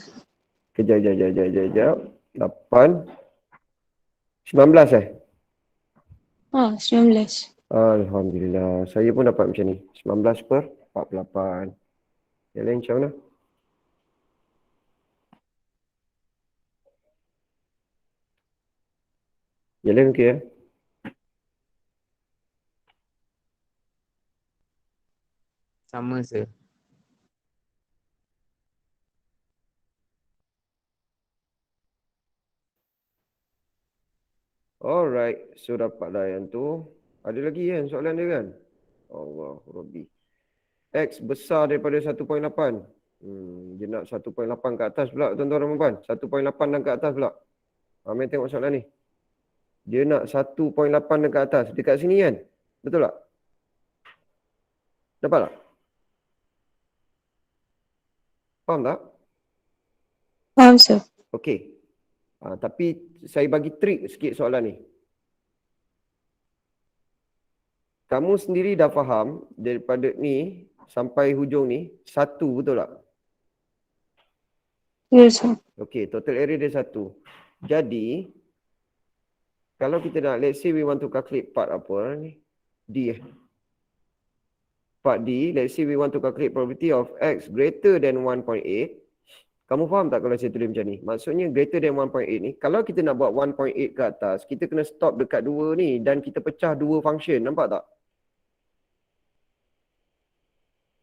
Kejap. 8, 19 19. Alhamdulillah. Saya pun dapat macam ni. 19/48. Yang lain macam mana? Yang lain okey Sama sir. Alright. So dapatlah yang tu. Ada lagi kan soalan dia kan? Allah Rabbi. X besar daripada 1.8. Dia nak 1.8 ke atas pula tuan-tuan dan puan. 1.8 dan ke atas pula. Mari tengok soalan ni. Dia nak 1.8 dan ke atas. Dekat sini kan? Betul tak? Dapat tak? Faham tak? Faham, sir. Okey. Tapi saya bagi trik sikit soalan ni. Kamu sendiri dah faham daripada ni sampai hujung ni, 1 betul tak? Ya, sir. Okey, total area dia 1. Jadi, kalau kita nak, let's say we want to calculate part apa ni? D. Part D, let's say we want to calculate probability of X greater than 1.8. Kamu faham tak kalau saya tulis macam ni? Maksudnya greater than 1.8 ni, kalau kita nak buat 1.8 ke atas, kita kena stop dekat 2 ni dan kita pecah 2 function. Nampak tak?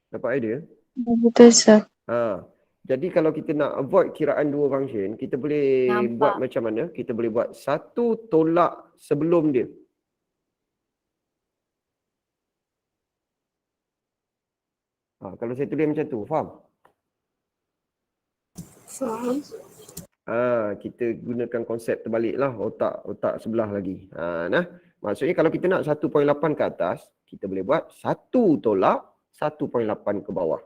Dapat idea? Betul, sir. Jadi kalau kita nak avoid kiraan 2 function, kita boleh buat macam mana? Kita boleh buat 1 tolak sebelum dia. Kalau saya tulis macam tu, faham? Faham. Kita gunakan konsep terbalik lah, otak sebelah lagi. Maksudnya kalau kita nak 1.8 ke atas, kita boleh buat 1 tolak 1.8 ke bawah.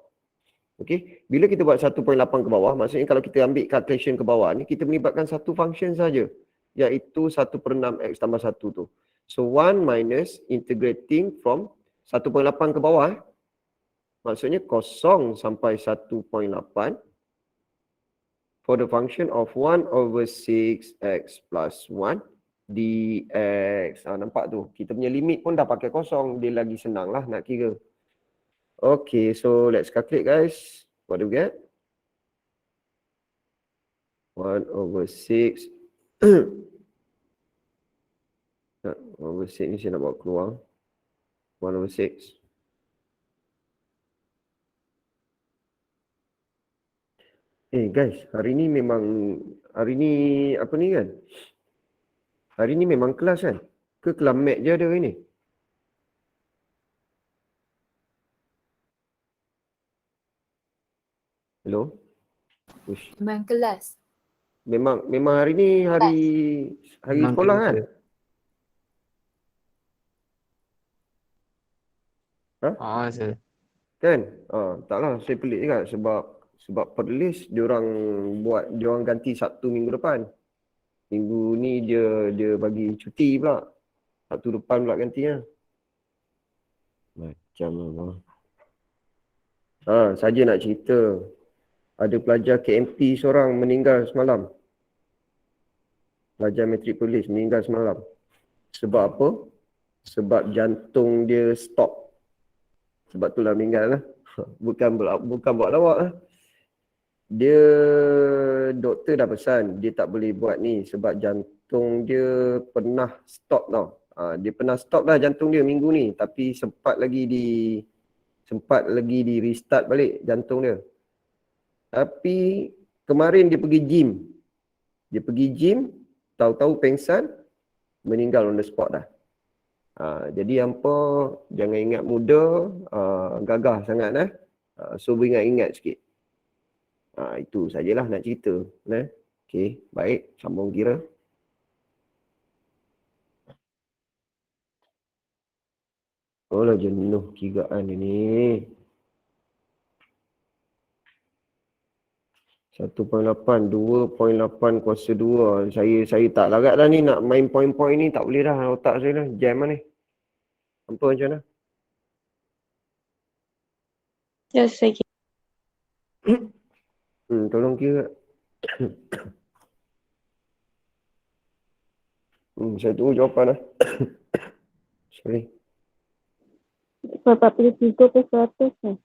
Okey, bila kita buat 1.8 ke bawah, maksudnya kalau kita ambil calculation ke bawah ni, kita melibatkan satu function saja, iaitu 1/6 X tambah 1 tu. So 1 minus integrating from 1.8 ke bawah, maksudnya 0 sampai 1.8 for the function of 1/6 X plus 1 dx. Nampak tu, kita punya limit pun dah pakai kosong, dia lagi senang lah nak kira. Okay, so let's calculate guys. What do we get? 1/6. 1/6 ni saya nak bawa keluar. 1/6. Guys, hari ni apa ni kan? Hari ni memang kelas kan? Ke kelas mat je ada hari ni? Hello? Ush. Memang kelas. Memang hari ni hari Memang sekolah kelas, kan? sir. Sir. Kan? Taklah saya pelik juga sebab perlis diorang ganti Sabtu minggu depan. Minggu ni dia bagi cuti pula. Sabtu depan pula gantinya. Macam mana? Saja nak cerita. Ada pelajar KMP seorang meninggal semalam. Pelajar matrik polis meninggal semalam. Sebab apa? Sebab jantung dia stop. Sebab itulah meninggal lah. Bukan buat lawak lah. Doktor dah pesan dia tak boleh buat ni sebab jantung dia pernah stop tau. Dia pernah stop lah jantung dia minggu ni, tapi sempat lagi di restart balik jantung dia. Tapi kemarin dia pergi gym. Tahu-tahu pengsan, meninggal on the spot dah. Jadi hampa jangan ingat muda, gagah sangat so beringat-ingat sikit. Itu sajalah nak cerita. Okey, baik, sambung kira. Lah jenuh kiraan ini. 1.8, 2.8 kuasa 2. Saya tak larat dah ni nak main point-point ni, tak boleh dah otak saya dah jam lah ni. Hampa macam mana? Ya, saya kira. Tolong kira. Saya tunggu jawapan lah. Sorry. 43% ni.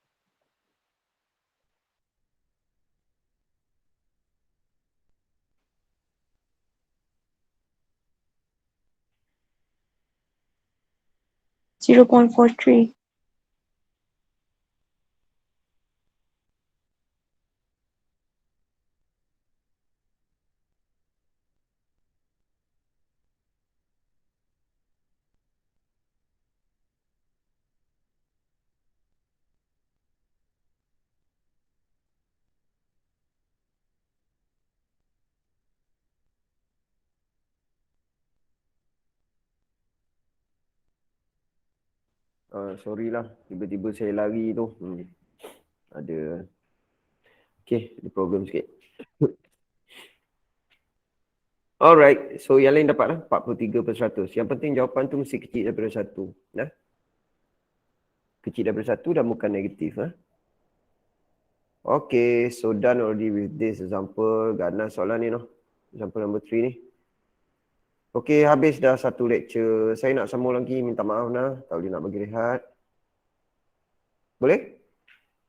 .43. Sorry lah, tiba-tiba saya lari tu. Ada. Okay, ada problem sikit. Alright, so yang lain dapat lah 43%. Yang penting jawapan tu mesti kecil daripada 1. Nah? Kecil daripada 1 dan bukan negatif. Okay, so done already with this example. Ganas soalan ni noh. Example number 3 ni. Okay, habis dah satu lecture. Saya nak sambung lagi, minta maaf nah. Tak boleh nak bagi rehat. Boleh?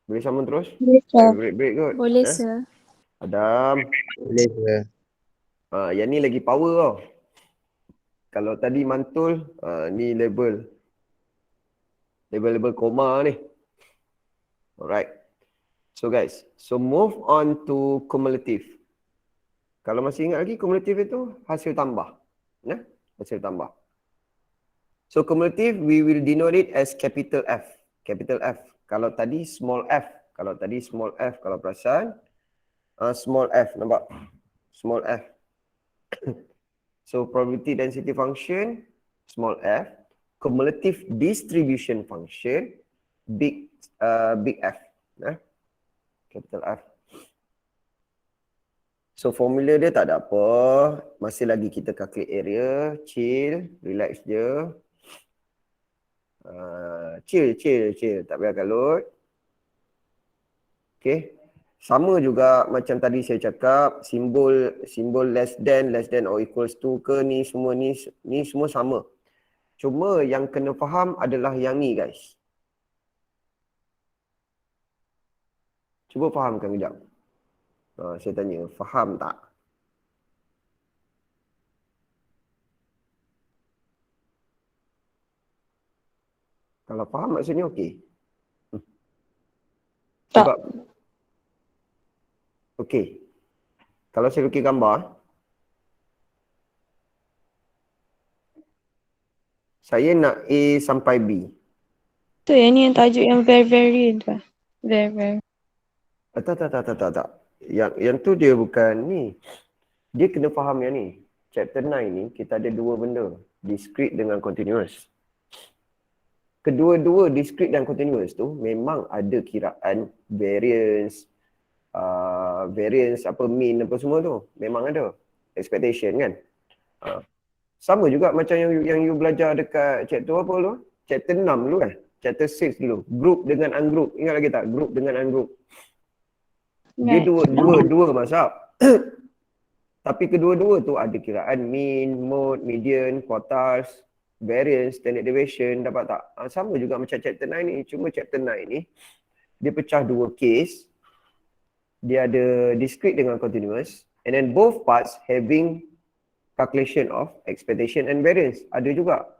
Boleh sambung terus? Boleh, sir. Break kot. Boleh, sir. Adam. Boleh sir. Yang ni lagi power tau. Kalau tadi mantul, ni label koma ni. Alright. So guys, so move on to cumulative. Kalau masih ingat lagi, cumulative itu hasil tambah. Ya? Hasil tambah. So cumulative, we will denote it as capital F. Capital F. Kalau tadi small f. Kalau perasan, small f, nampak? Small f. So probability density function, small f. Cumulative distribution function, big F. Capital F. So formula dia tak ada apa. Masih lagi kita calculate area. Chill. Relax je. Chill. Tak payah kalut. Okay. Sama juga macam tadi saya cakap. Simbol less than or equals to ke ni semua sama. Cuma yang kena faham adalah yang ni guys. Cuba fahamkan kejap. Saya tanya, faham tak? Kalau faham maksudnya okey. Tak. Sebab okey. Kalau saya lukis gambar, saya nak A sampai B. Tu yang ni yang tajuk yang very tu. Very. Tak. Yang tu dia bukan ni. Dia kena faham yang ni. Chapter 9 ni kita ada dua benda. Discrete dengan continuous. Kedua-dua discrete dan continuous tu memang ada kiraan variance, mean apa semua tu. Memang ada. Expectation kan. Sama juga macam yang you belajar dekat chapter apa dulu? Chapter 6 dulu kan? Chapter 6 dulu. Group dengan ungroup. Ingat lagi tak? Group dengan ungroup. Dia dua mazhab. Tapi kedua-dua tu ada kiraan mean, mode, median, quartiles, variance, standard deviation, dapat tak? Sama juga macam chapter 9 ni. Cuma chapter 9 ni, dia pecah dua case. Dia ada discrete dengan continuous. And then both parts having calculation of expectation and variance. Ada juga.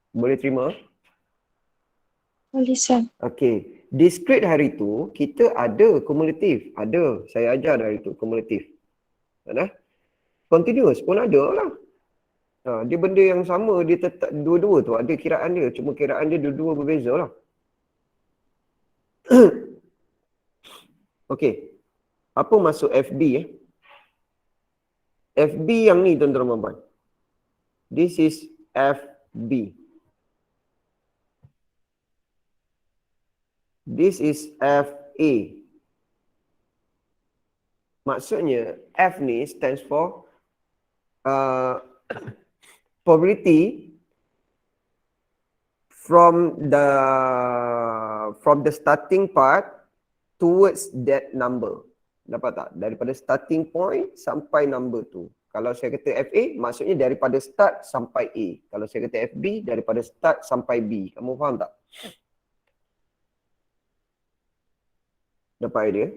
Boleh terima? Boleh, sir. Okay. Discrete hari tu, kita ada kumulatif. Ada. Saya ajar hari tu, kumulatif. Ada? Continuous pun ada lah. Dia benda yang sama, dia tetap dua-dua tu ada kiraan dia. Cuma kiraan dia dua-dua berbeza lah. Okay. Apa maksud FB FB yang ni tuan-tuan dan puan. This is FB. This is FA. Maksudnya F ni stands for probability from the starting part towards that number. Dapat tak? Daripada starting point sampai number tu. Kalau saya kata FA, maksudnya daripada start sampai A. Kalau saya kata FB, daripada start sampai B. Kamu faham tak? Dapat idea?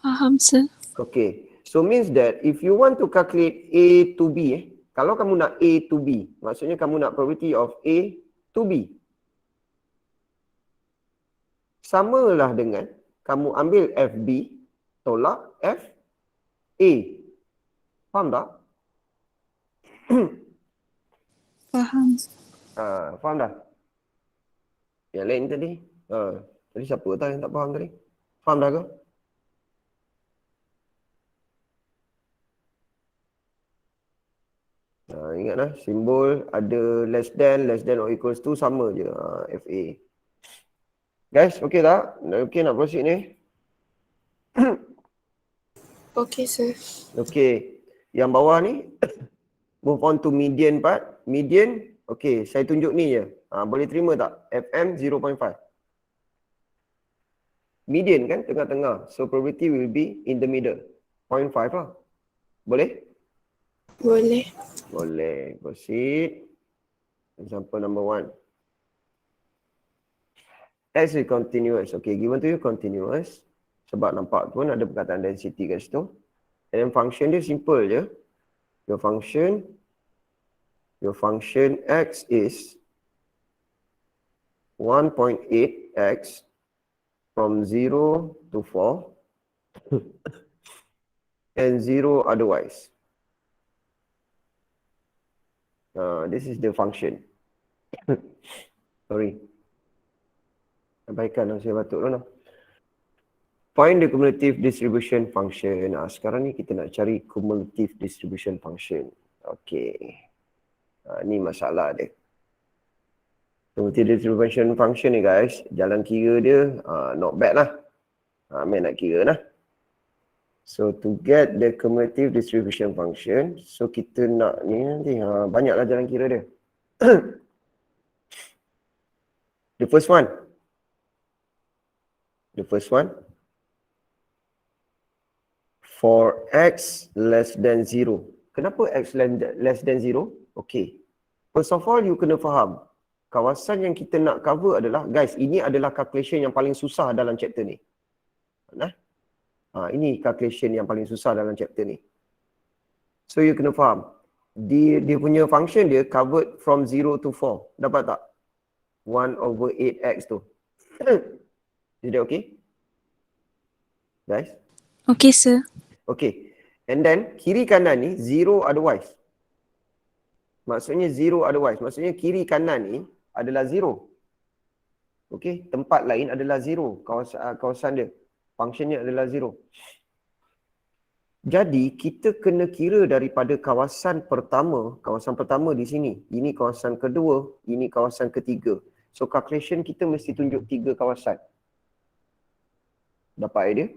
Faham, sir. Okay. So means that if you want to calculate A to B, kalau kamu nak A to B, maksudnya kamu nak probability of A to B. Samalah dengan kamu ambil FB, tolak FA. Faham tak? Faham. Faham dah? Yang lain tadi? Tadi siapa tahu yang tak faham tadi? Faham dah ke? Ingatlah simbol ada less than or equals to sama je. FA. Guys, okey tak? Okey nak proceed ni? Okay, sir. Okey. Yang bawah ni move on to median part. Median, okey, saya tunjuk ni je. Boleh terima tak? FM 0.5. Median kan tengah-tengah. So probability will be in the middle. 0.5 lah. Boleh? Boleh. Boleh. Proceed. Example number 1. X is continuous. Okay, given to you continuous. Sebab nampak pun ada perkataan density kat situ. And then function dia simple je. Your function X is 1.8x from 0 to 4 and 0 otherwise. This is the function. Sorry. Abaikan saya batuk dulu. Find the cumulative distribution function. Sekarang ni kita nak cari cumulative distribution function. Okay. Ni masalah dia. Cumulative distribution function ni guys, jalan kira dia not bad lah. Main nak kira lah. So to get the cumulative distribution function, so kita nak ni nanti banyaklah jalan kira dia. The first one, for x less than 0. Kenapa x less than 0? Okay. First of all, you kena faham. Kawasan yang kita nak cover adalah, guys, ini adalah calculation yang paling susah dalam chapter ni. Ini calculation yang paling susah dalam chapter ni. So, you kena faham. Dia punya function dia covered from 0 to 4. Dapat tak? 1/8x tu. Is that okay? Guys? Okay, sir. Okay. And then, kiri kanan ni, 0 otherwise. Maksudnya 0 otherwise. Maksudnya kiri kanan ni adalah 0. Okay. Tempat lain adalah 0. Kawasan dia. Functionnya adalah 0. Jadi, kita kena kira daripada kawasan pertama. Kawasan pertama di sini. Ini kawasan kedua. Ini kawasan ketiga. So, calculation kita mesti tunjuk 3 kawasan. Dapat idea?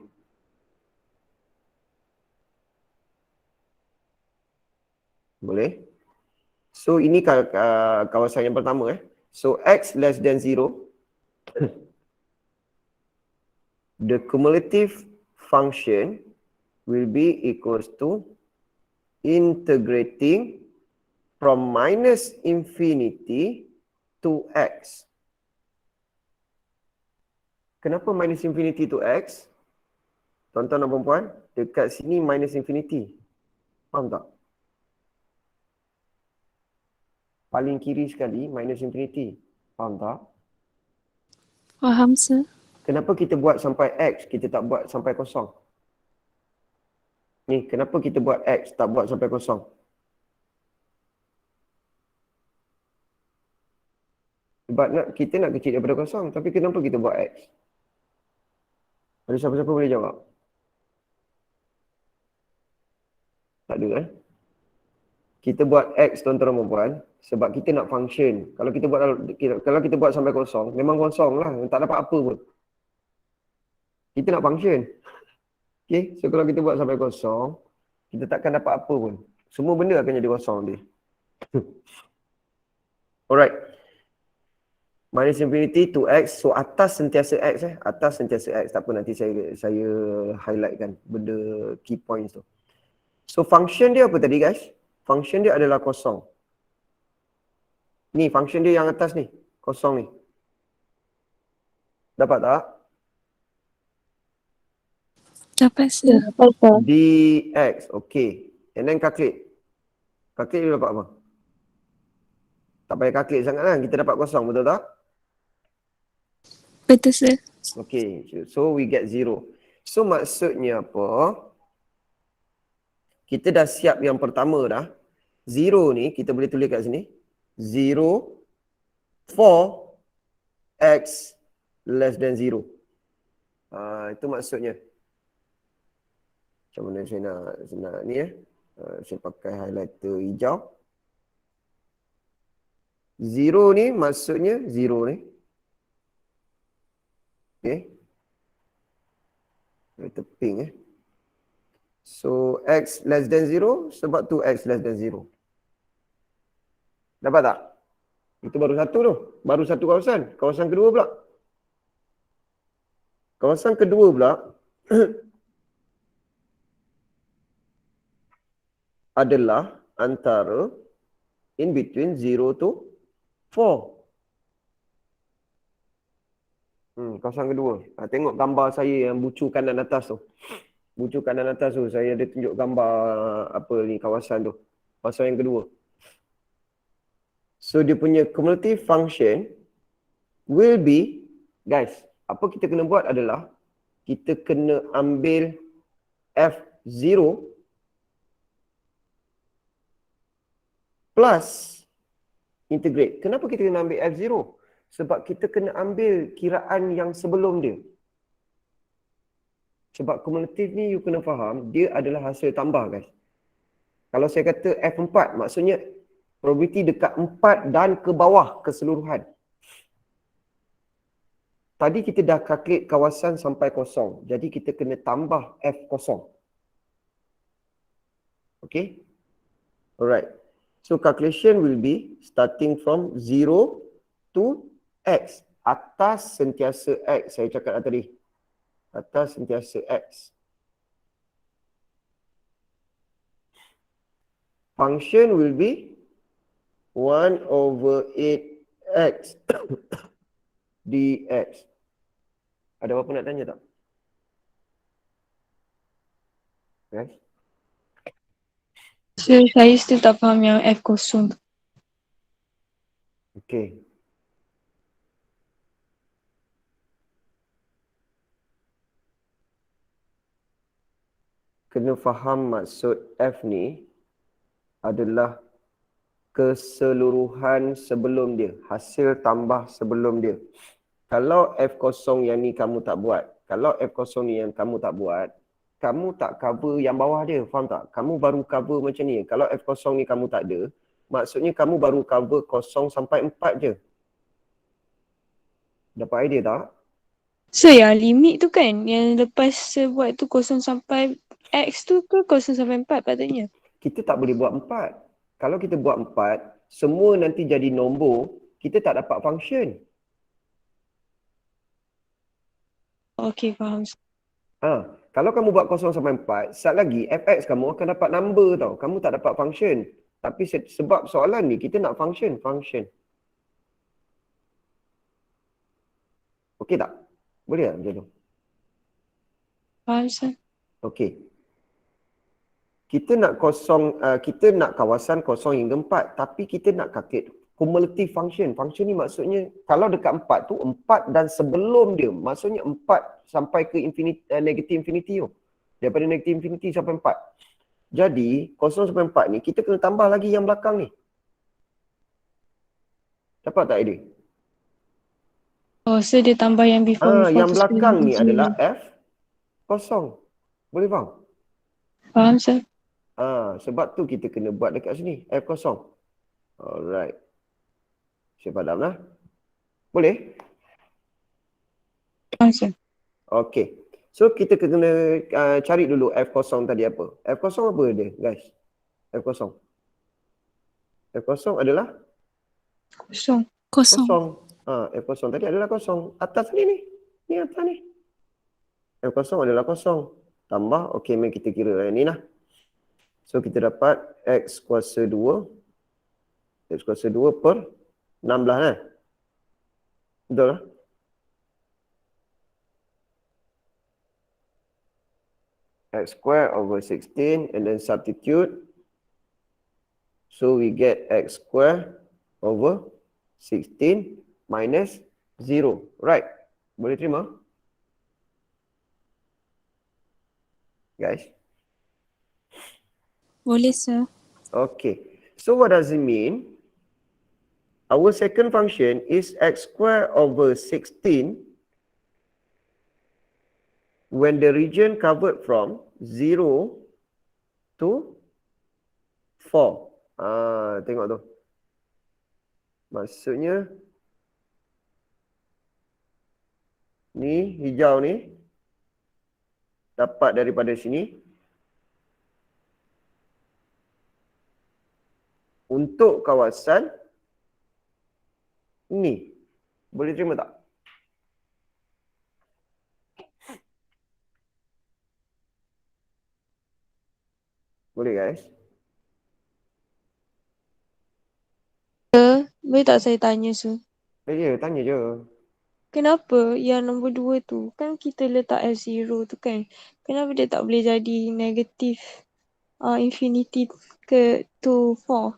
Boleh? So, ini kawasan yang pertama. So, x less than 0. The cumulative function will be equals to integrating from minus infinity to x. Kenapa minus infinity to x? Tuan-tuan dan puan-puan, dekat sini minus infinity. Faham tak? Paling kiri sekali minus infinity. Faham tak? Faham, sir. Kenapa kita buat sampai x, kita tak buat sampai kosong? Ni, kenapa kita buat x, tak buat sampai kosong? Sebab kita nak kecil daripada kosong, tapi kenapa kita buat x? Ada siapa-siapa boleh jawab? Tak ada Kita buat x tuan-tuan dan puan-puan sebab kita nak function. Kalau kita buat sampai kosong, memang kosong lah, tak dapat apa pun. Kita nak function. Okay, so kalau kita buat sampai kosong, kita takkan dapat apa pun. Semua benda akan jadi kosong dia. Alright. Minus infinity to x. So atas sentiasa x Atas sentiasa x. Tak apa, nanti saya highlightkan benda key points tu. So function dia apa tadi guys? Function dia adalah kosong. Ni function dia yang atas ni. Kosong ni. Dapat tak? Dapat, sir. dx. Okay. And then calculate. Calculate dia dapat apa? Tak payah calculate sangat lah. Kita dapat kosong. Betul tak? Betul, sir. Okay. So we get 0. So maksudnya apa? Kita dah siap yang pertama dah. 0 ni kita boleh tulis kat sini. 0 for x less than 0. Itu maksudnya. Macam mana saya nak ni saya pakai highlighter hijau. 0 ni maksudnya 0 ni. Okay. Kita ping So x less than 0 sebab tu x less than 0. Dapat tak? Itu baru satu tu. Baru satu kawasan. Kawasan kedua pula. Kawasan kedua pula adalah antara in between 0 to 4. Kawasan kedua. Tengok gambar saya yang bucu kanan atas tu. Bucu kanan atas tu saya ada tunjuk gambar apa ni kawasan tu. Kawasan yang kedua. So dia punya cumulative function will be, guys, apa kita kena buat adalah kita kena ambil F0 plus integrate. Kenapa kita kena ambil F0? Sebab kita kena ambil kiraan yang sebelum dia. Sebab kumulatif ni you kena faham, dia adalah hasil tambah, guys. Kalau saya kata F4, maksudnya probability dekat 4 dan ke bawah keseluruhan. Tadi kita dah calculate kawasan sampai kosong. Jadi kita kena tambah F0. Okay? Alright. So calculation will be starting from 0 to X. Atas sentiasa X. Saya cakap tadi. Atas sentiasa X. Function will be 1 over 8X dx. Ada apa-apa nak tanya tak? Yes? So, saya still tak faham yang F kosong tu. Okay. Kena faham maksud F ni adalah keseluruhan sebelum dia. Hasil tambah sebelum dia. Kalau F0 yang ni kamu tak buat. Kalau F0 ni yang kamu tak buat, kamu tak cover yang bawah dia. Faham tak? Kamu baru cover macam ni. Kalau F0 ni kamu tak ada, maksudnya kamu baru cover 0 sampai 4 je. Dapat idea tak? So, yang limit tu kan, yang lepas saya buat tu 0 sampai X tu ke 0 sampai 4 patutnya? Kita tak boleh buat 4. Kalau kita buat 4, semua nanti jadi nombor, kita tak dapat function. Okay, faham. Kalau kamu buat 0 sampai 4, saat lagi fx kamu akan dapat number tau. Kamu tak dapat function. Tapi sebab soalan ni kita nak function. Okey tak? Boleh tak macam tu? Faham, sir. Okey. Kita nak kita nak kawasan 0 hingga 4, tapi kita nak calculate cumulative function. Function ni maksudnya kalau dekat 4 tu 4 dan sebelum dia, maksudnya 4 sampai ke infinity, negative infinity tu. Daripada negative infinity sampai 4. Jadi 0 sampai 4 ni kita kena tambah lagi yang belakang ni. Dapat tak idea? Oh, so dia tambah yang before Yang tu belakang ni sebelum adalah F0. Boleh faham? Faham, sir. Sebab tu kita kena buat dekat sini, F0. Alright. Saya padamlah. Boleh? Faham, sir. Okay. So kita kena cari dulu F0 tadi apa. F0 apa dia, guys? F0. F0 adalah? Kosong. F0 tadi adalah 0. Atas ni. Ni atas ni. F0 adalah 0. Tambah, okay, mari kita kira yang ni lah. So kita dapat X kuasa 2. X kuasa 2 per 16 Betul lah? X square over 16 and then substitute. So we get X square over 16 minus 0. Right? Boleh terima? Guys? Boleh, sir. Okay. So what does it mean? Our second function is X square over 16 when the region covered from 0 to 4. Tengok tu. Maksudnya ni hijau ni dapat daripada sini untuk kawasan ni. Boleh terima tak? Boleh guys? Boleh tak saya tanya, Su? Ya, tanya je. Kenapa yang nombor 2 tu, kan kita letak F0 tu kan, kenapa dia tak boleh jadi negatif infinity ke to 4?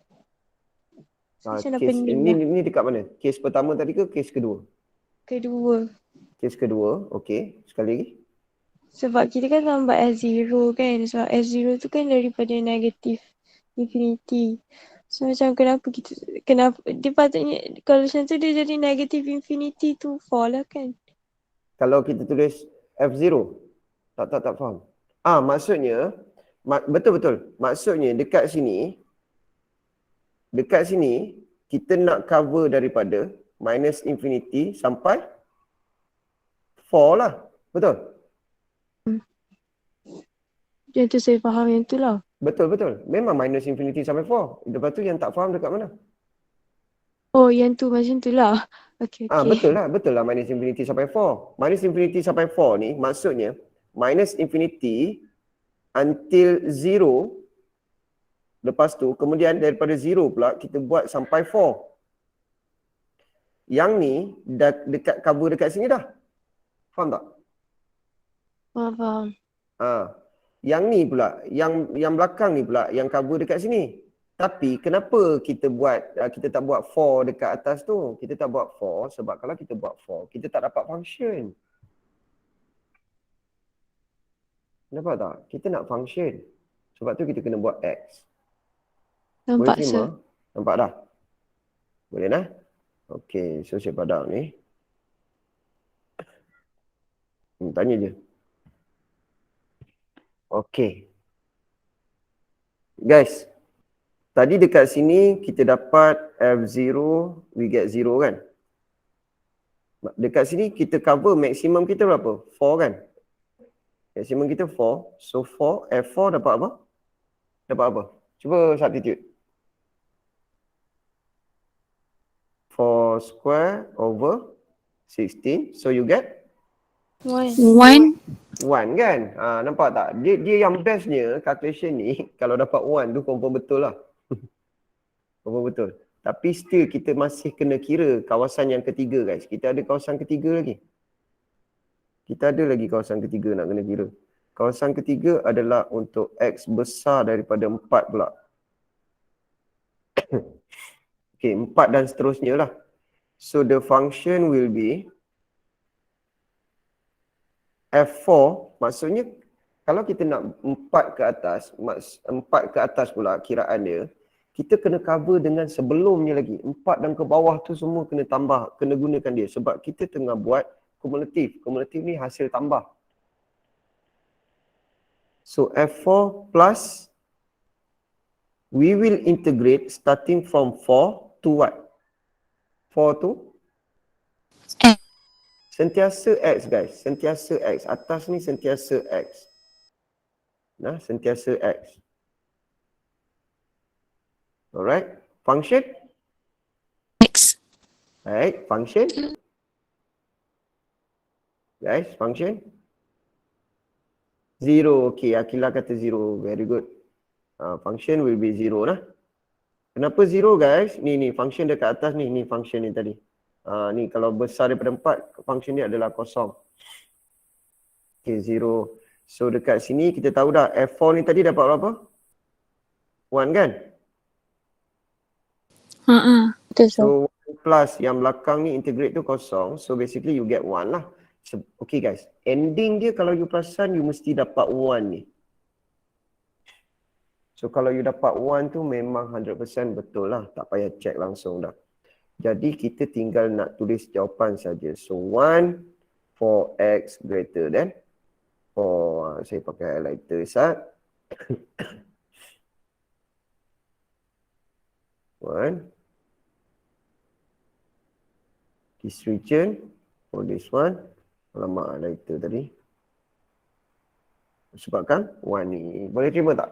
Macam dah Kes pening ni, dah. ni dekat mana? Kes pertama tadi ke kes kedua? Kedua. Kes kedua, okey. Sekali lagi. Sebab kita kan tambah F0 kan. Sebab F0 tu kan daripada negatif infinity. So macam kenapa dia patutnya kalau macam tu dia jadi negatif infinity to 4 lah kan. Kalau kita tulis F0. Tak faham. Maksudnya, betul-betul. Maksudnya dekat sini kita nak cover daripada minus infinity sampai 4 lah. Betul? Yang tu saya faham yang tu lah. Betul. Memang minus infinity sampai 4. Lepas tu yang tak faham dekat mana? Oh yang tu macam tu lah. Okay. Betul lah minus infinity sampai 4. Minus infinity sampai 4 ni maksudnya minus infinity until 0. Lepas tu kemudian daripada 0 pula kita buat sampai 4. Yang ni dah dekat cover dekat sini dah. Faham tak? Faham. Yang ni pula, yang belakang ni pula yang cover dekat sini. Tapi kenapa kita tak buat 4 dekat atas tu? Kita tak buat 4 sebab kalau kita buat 4, kita tak dapat function. Nampak tak? Kita nak function. Sebab tu kita kena buat X. Nampak Boleh sir. terima? Nampak dah? Boleh nah? Okey, so saya padam ni. Tanya je. Okey. Guys, tadi dekat sini kita dapat F0, we get 0 kan? Dekat sini kita cover maksimum kita berapa? 4 kan? Maksimum kita 4. So 4, F4 dapat apa? Dapat apa? Cuba substitute. 4 square over 16. So you get? 1. 1. 1 kan? Nampak tak? Dia yang bestnya calculation ni kalau dapat 1 tu confirm betul lah. Confirm betul. Tapi still kita masih kena kira kawasan yang ketiga guys. Kita ada kawasan ketiga lagi. Kita ada lagi kawasan ketiga nak kena kira. Kawasan ketiga adalah untuk X besar daripada 4 pula. Okay, 4 dan seterusnya lah. So the function will be F4, maksudnya kalau kita nak 4 ke atas, 4 ke atas pula kiraan dia, kita kena cover dengan sebelumnya lagi. 4 dan ke bawah tu semua kena tambah, kena gunakan dia. Sebab kita tengah buat kumulatif. Kumulatif ni hasil tambah. So F4 plus, we will integrate starting from 4 to what? 4 to? X. Sentiasa X guys, sentiasa X. Atas ni sentiasa X. Nah, sentiasa X. Alright, function? X. Alright, function? Guys, function? 0, okay, Akila kata 0, very good. Function will be 0 lah. Kenapa 0 guys? Ni function dekat atas ni function ni tadi. Ni kalau besar daripada 4, function dia adalah kosong. Okay, 0. So dekat sini kita tahu dah F4 ni tadi dapat berapa? 1 kan? Betul sir. So 1 plus yang belakang ni integrate tu kosong. So basically you get 1 lah. Okay guys, ending dia kalau you perasan you mesti dapat 1 ni. So kalau you dapat 1 tu memang 100% betul lah. Tak payah check langsung dah. Jadi kita tinggal nak tulis jawapan saja. So 1 for X greater than 4. Saya pakai highlighter sat. 1 This region for this one. Alamak, later tadi. Sebabkan 1 ni. Boleh terima tak?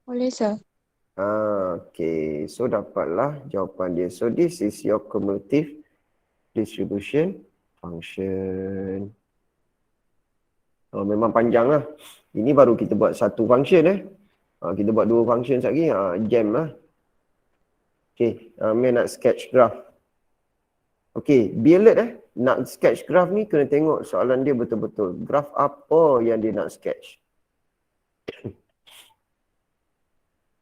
Boleh sir. Okay, so dapatlah jawapan dia. So this is your cumulative distribution function. Memang panjang lah. Ini baru kita buat satu function kita buat dua function lagi. Jam lah. Okay, Amir nak sketch graph. Okay, be alert nak sketch graph ni kena tengok soalan dia betul-betul. Graph apa yang dia nak sketch.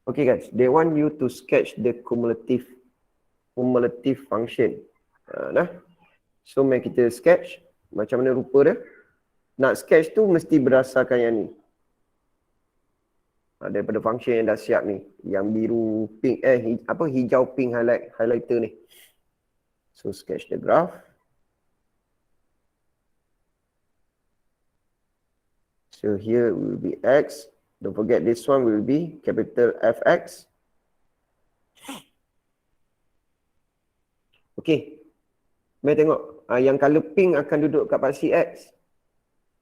Okay guys, they want you to sketch the cumulative function. So mari kita sketch macam mana rupa dia. Nak sketch tu mesti berdasarkan yang ni. Daripada function yang dah siap ni. Yang biru pink, hijau pink highlighter ni. So sketch the graph. So here will be X. Don't forget this one will be capital Fx. Okay. Mari tengok. Yang color pink akan duduk kat paksi X.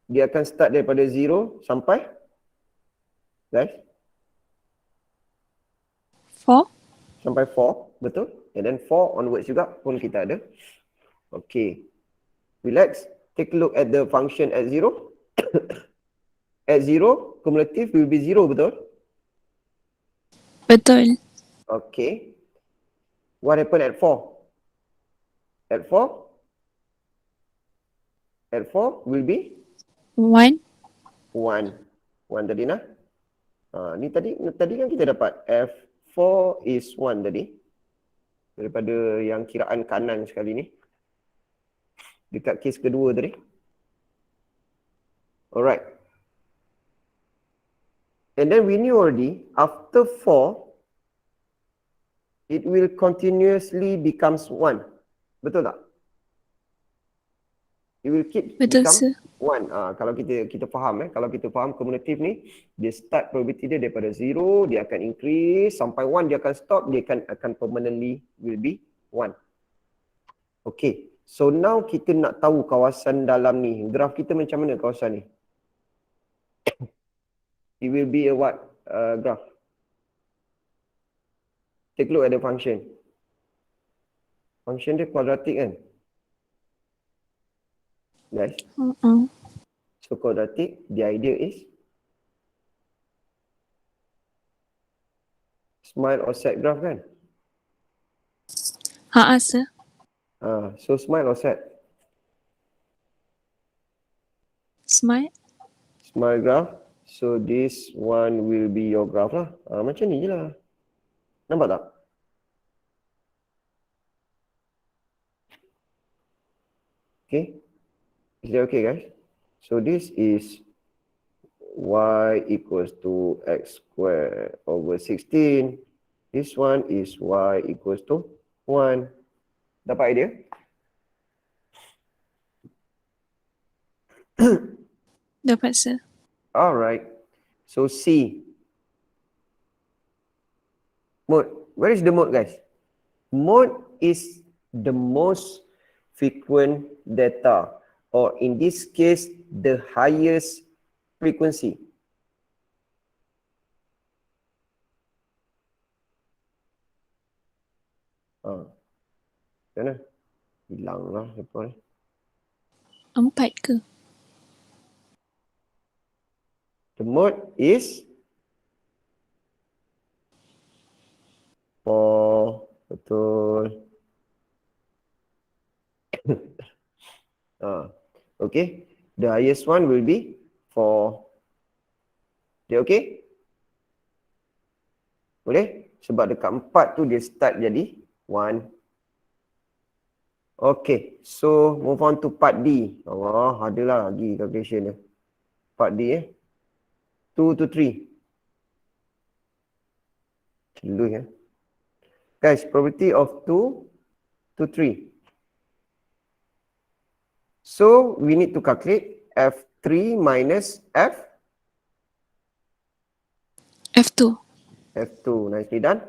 Dia akan start daripada 0 sampai guys? 4. Sampai 4, betul? And then 4 onwards juga pun kita ada. Okay. Relax. Take a look at the function at 0. At 0, cumulative will be 0, betul? Betul. Okay. What happened at 4? At 4 will be 1. 1 tadi nah. Ni tadi kan kita dapat F4 is 1 tadi. Daripada yang kiraan kanan sekali ni. Dekat kes kedua tadi. Alright. And then we knew already after 4 it will continuously becomes 1. Betul tak? It will keep Betul, become sir. 1. Kalau kita faham kalau kita faham cumulative ni, dia start probability dia daripada 0, dia akan increase sampai 1, dia akan stop, dia akan permanently will be 1. Okay. So now kita nak tahu kawasan dalam ni. Graf kita macam mana kawasan ni? It will be a what graph? Take a look at the function. Function dia kuadratik kan? Guys. So quadratic, the idea is smile or set graph kan? Sir. So smile or set? Smile. Smile graph. So this one will be your graph lah. Macam ni je lah. Nampak tak? Okay. Is that okay guys? So this is y equals to x squared over 16. This one is y equals to 1. Dapat idea? Dapat, sir. Alright. So C. Mode. Where is the mode guys? Mode is the most frequent data, or in this case, the highest frequency. Mana? Hilang lah siapa ni. 4 ke? The mode is 4. Betul. Okay. The highest one will be 4. Dia okay? Boleh? Sebab dekat 4 tu dia start jadi 1. Okay. So move on to part D. Adalah lagi calculation dia. Part D 2 to 3. Dulu Guys, probability of 2 to 3. So we need to calculate F3 minus F2. F2. Nicely done.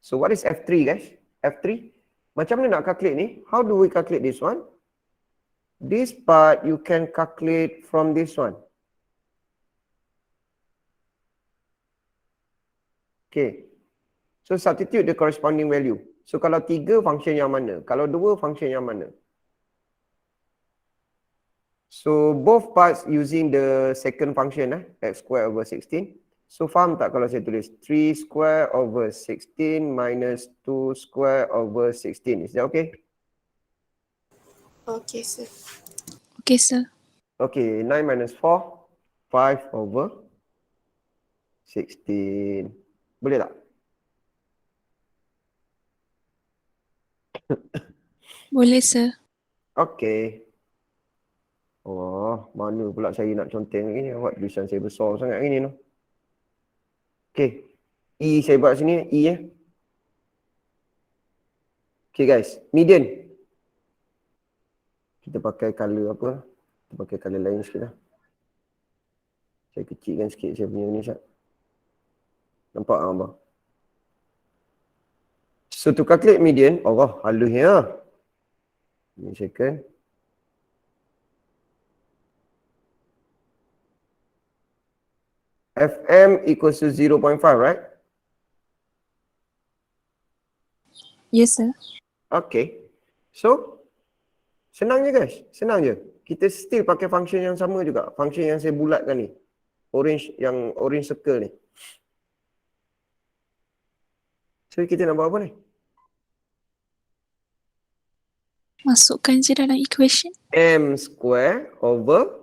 So what is F3 guys? F3 Macam mana nak calculate ni? How do we calculate this one? This part you can calculate from this one. Okay. So substitute the corresponding value. So kalau 3 function yang mana? Kalau 2 function yang mana? So both parts using the second function x square over 16. So faham tak kalau saya tulis 3 square over 16 minus 2 square over 16. Is that okay? Okay, sir. Okay, sir. Okay, 9 minus 4, 5 over 16. Boleh tak? Boleh, sir. Okay. Oh, mana pula saya nak conteng ni? Awak tulisan saya besar sangat ni no. Okay. E saya buat sini, E ya. Okay guys, median. Kita pakai color apa? Kita pakai color lain sikit lah. Saya kecilkan sikit saya punya ni Syed. Nampak tak abang? So to calculate median, Allah halus ya. Ini second. FM equals to 0.5, right? Yes, sir. Okay. So, senang je guys. Senang je. Kita still pakai function yang sama juga. Function yang saya bulatkan ni. Orange, yang orange circle ni. So, kita nak buat apa ni? Masukkan je dalam equation. M square over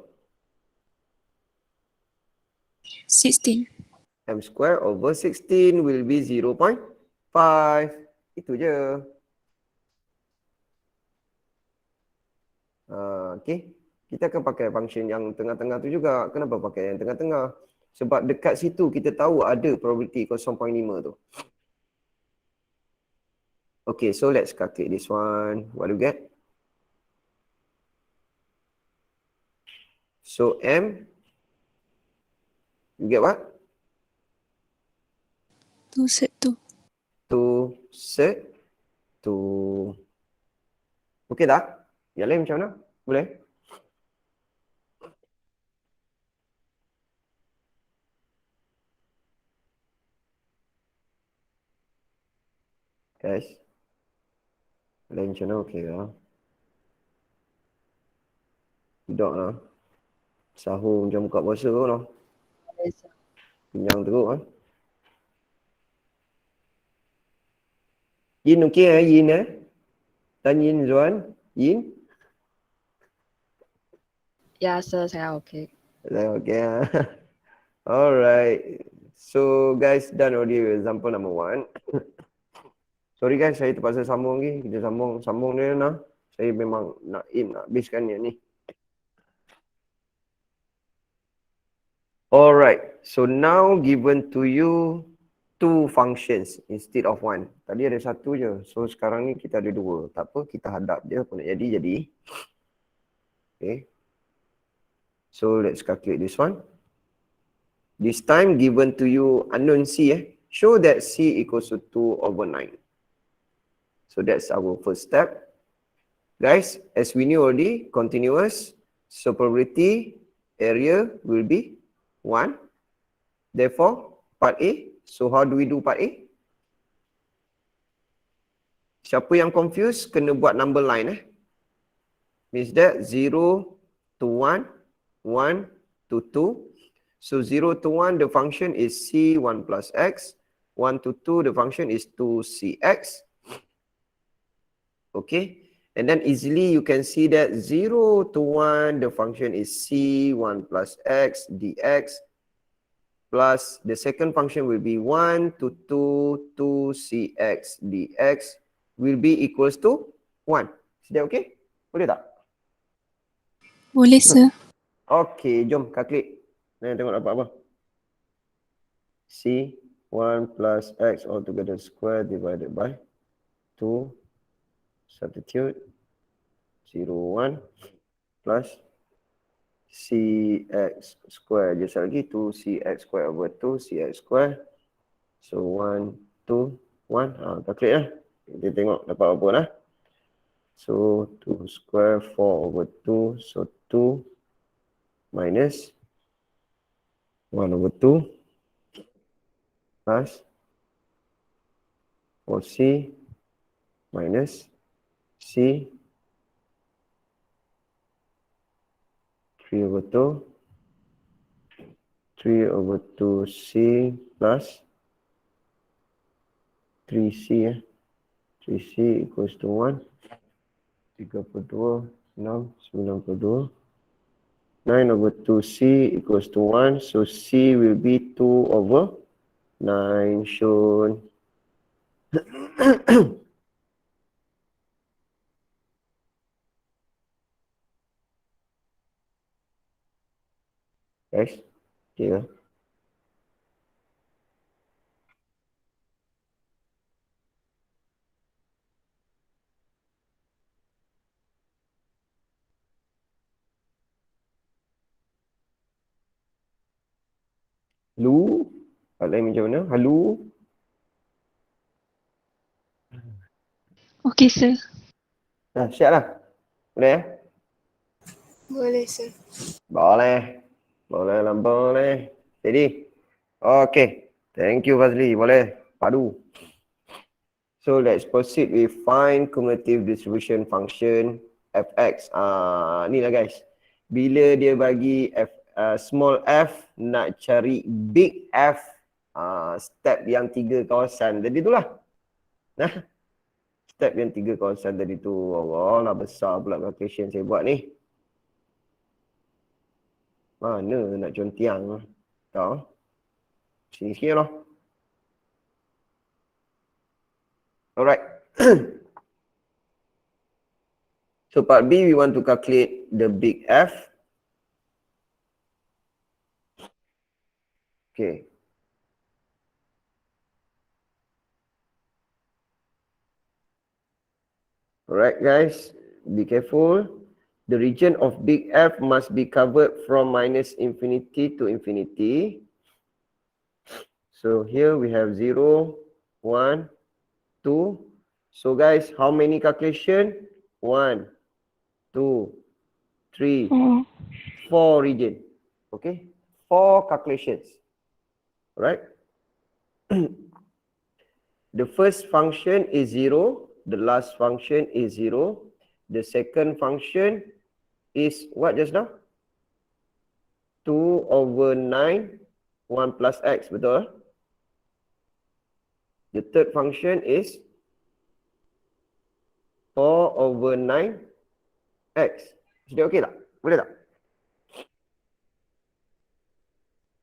16. M square over 16 will be 0.5. Itu je. Okay. Kita akan pakai function yang tengah-tengah tu juga. Kenapa pakai yang tengah-tengah? Sebab dekat situ kita tahu ada probability 0.5 tu. Okay, so let's calculate this one. What do you get? So M, you get what? 2 set 2. 2 set 2. Okay tak? Yang lain macam mana? Boleh? Guys. Lain macam mana? Okay lah. Tidak lah. Sahur macam buka puasa pun lah. Kenyang teruk lah. Yin okey Yin Tan Yin Zuan. Yin? Ya, saya okey. Saya okey lah. Alright. So guys, done already with example number 1. Sorry guys, saya terpaksa sambung lagi. Kita sambung dia lah. Saya memang nak habiskan yang ni. Alright. So now given to you 2 functions instead of 1. Tadi ada 1 je. So sekarang ni kita ada 2. Tak apa, kita hadap je. Apa nak jadi. Okay. So let's calculate this one. This time given to you unknown C. Show that C equals to 2 over 9. So that's our first step. Guys, as we knew already, continuous. So probability area will be 1. Therefore, part A. So how do we do part A? Siapa yang confused, kena buat number line. Means that 0 to 1, 1 to 2. So 0 to 1, the function is C1 plus X. 1 to 2, the function is 2CX. Okay. And then easily you can see that 0 to 1, the function is C1 plus X dx. Plus the second function will be 1 to 2, 2CX dx will be equals to 1. Is that okay? Boleh tak? Boleh, sir. Okay, jom calculate. Tengok dapat apa. C1 plus X all together square divided by 2. Substitute 0, 1 plus CX square. Just lagi 2CX square over 2CX square. So 1, 2, 1. Calculate lah. Kita tengok dapat apa lah. So 2 square 4/2. So 2 minus 1/2 plus 4c minus c 3/2 3/2c plus 3c 3c equals to 1. 32, 6, 92. 9/2c equals to 1. So c will be 2/9 shown. Guys, okay lah. Lu, Pak lain macam mana? Halu. Okay, sir. Dah, siap lah. Boleh ya? Boleh, sir. Boleh. Boleh lah, boleh. Jadi. Okay. Thank you, Fazli. Boleh. Padu. So, let's proceed with find cumulative distribution function fx. Ni lah guys. Bila dia bagi small f, nak cari big F, step yang 3 kawasan. Jadi itulah. Nah. Step yang 3 kawasan tadi tu. Allah lah, besar pula calculation saya buat ni. Mana nak contiang? Tahu? Sini sikit lah. Alright. So part B, we want to calculate the big F. Okay. Alright guys, be careful. The region of big F must be covered from minus infinity to infinity. So here we have 0, 1, 2. So guys, how many calculation? 1, 2, 3, 4 region. Okay, 4 calculations. Alright. The first function is 0. The last function is 0. The second function is what just now? 2/9, 1 plus x, betul? The third function is 4/9 x. Sudah okey tak? Boleh tak?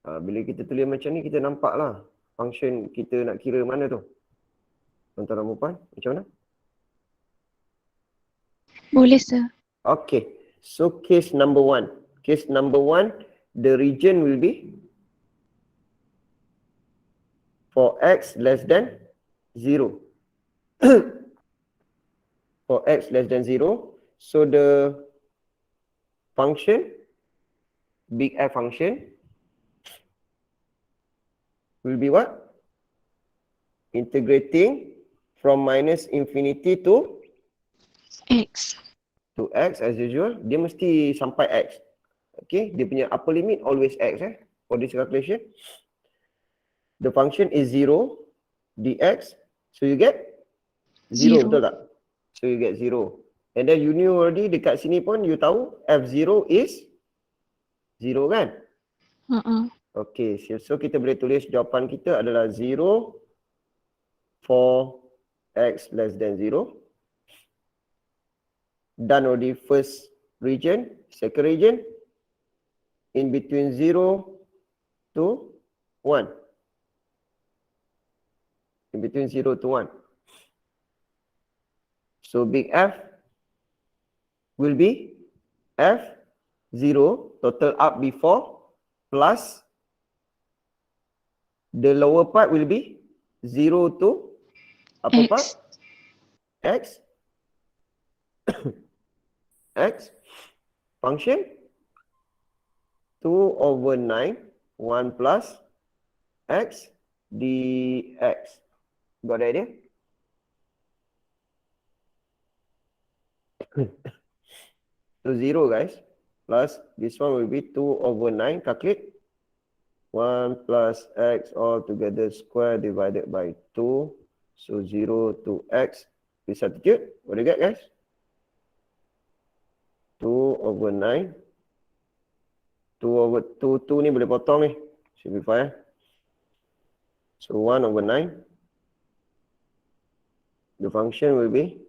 Bila kita tulis macam ni, kita nampak lah function kita nak kira mana tu. Tuan-tuan dan puan, macam mana? Boleh, sir. Okay. So case number 1. Case number 1, the region will be for x less than 0. For x less than 0. So the function, big F function, will be what? Integrating from minus infinity to X. X as usual. Dia mesti sampai X. Okay, dia punya upper limit always X for this calculation. The function is 0 dx. So you get 0, betul tak? So you get 0. And then you knew already dekat sini pun you tahu F0 is 0 kan? Okay, so kita boleh tulis jawapan kita adalah 0 for x less than 0. Done already first region, second region, in between 0 to 1. In between 0 to 1. So big F will be F0, total up before, plus the lower part will be 0 to apa part? X. X function 2/9 1 plus x dx. Got the idea? So 0 guys, plus this one will be 2/9, calculate. 1 plus x all together square divided by 2. So 0 to x. We substitute. What do you get guys? 2/9. 2 ni boleh potong ni. Simplify. So 1/9. The function will be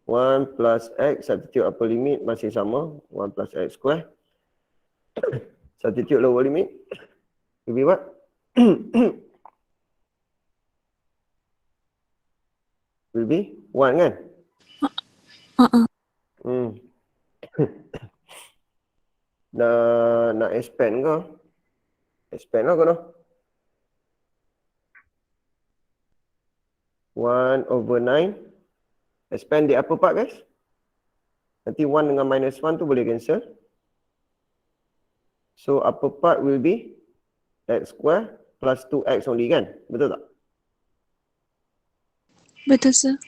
1 plus x, substitute upper limit masih sama, 1 plus x square. Substitute lower limit, will be what? Will be 1 kan? Nak expand ke? Expand lah kau noh. 1/9. Expand di upper part guys. Nanti 1 dengan minus 1 tu boleh cancel. So upper part will be x square plus 2x only kan? Betul tak? Betul, sir.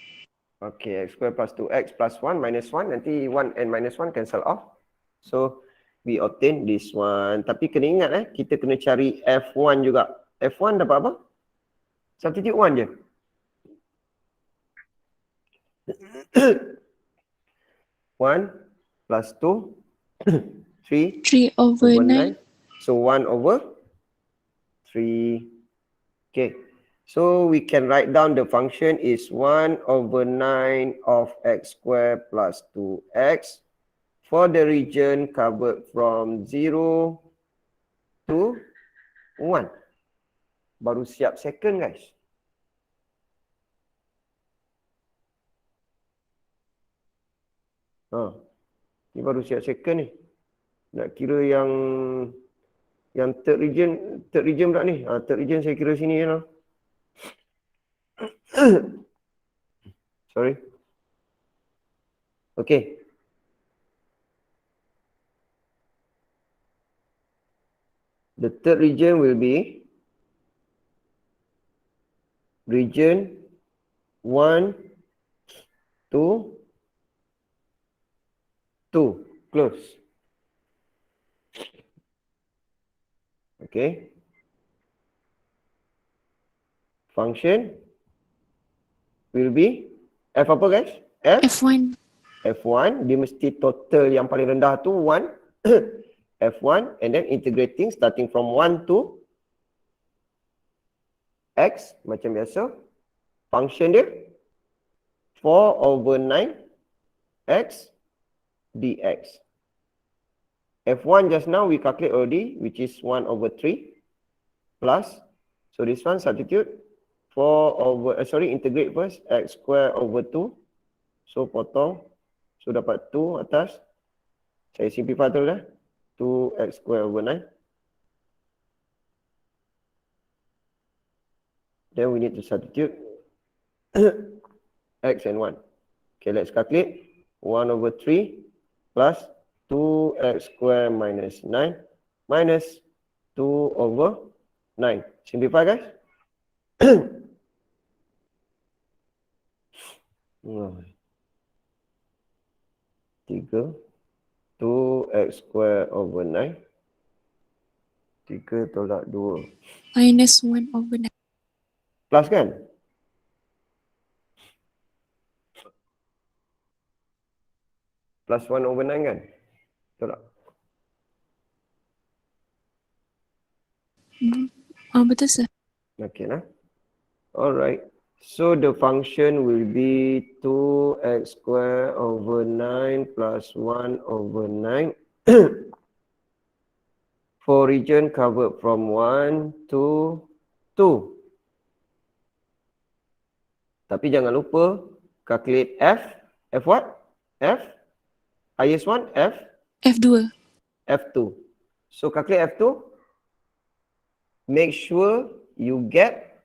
Okay, x square plus 2x plus 1 minus 1. Nanti 1 and minus 1 cancel off. So we obtain this one. Tapi kena ingat kita kena cari F1 juga. F1 dapat apa? Substitute 1 je. 1 plus 2, 3 3/9. So 1/3. Okay. So we can write down the function is 1/9 of x square plus 2x for the region covered from 0 to 1. Baru siap second guys. Ni baru siap second ni. Nak kira yang third region pula ni. Third region saya kira sini je lah. Sorry. Okay. The third region will be region 1 to 2. Close. Okay. Function will be F apa guys? F1. F1. Dia mesti total yang paling rendah tu 1. F1 and then integrating starting from 1 to x macam biasa. Function dia 4/9 x dx. F1 just now we calculate already, which is 1/3 plus, so this one substitute integrate first, x square over 2. So potong, so dapat 2 atas. Saya simplify tu dah. 2x square over 9. Then we need to substitute x and 1. Okay, let's calculate. 1/3 plus 2x square minus 9 minus 2/9. Simplify guys. 3 2x square over 9. 3 tolak 2. Minus 1/9. Plus kan? Plus 1/9 kan? Betul tak? Betul, sir. Okay lah. Alright. So the function will be 2x square over 9 plus 1/9 for region covered from 1 to 2. Tapi jangan lupa calculate F. F what? F? Highest one? F? F2. F2. So calculate F2. Make sure you get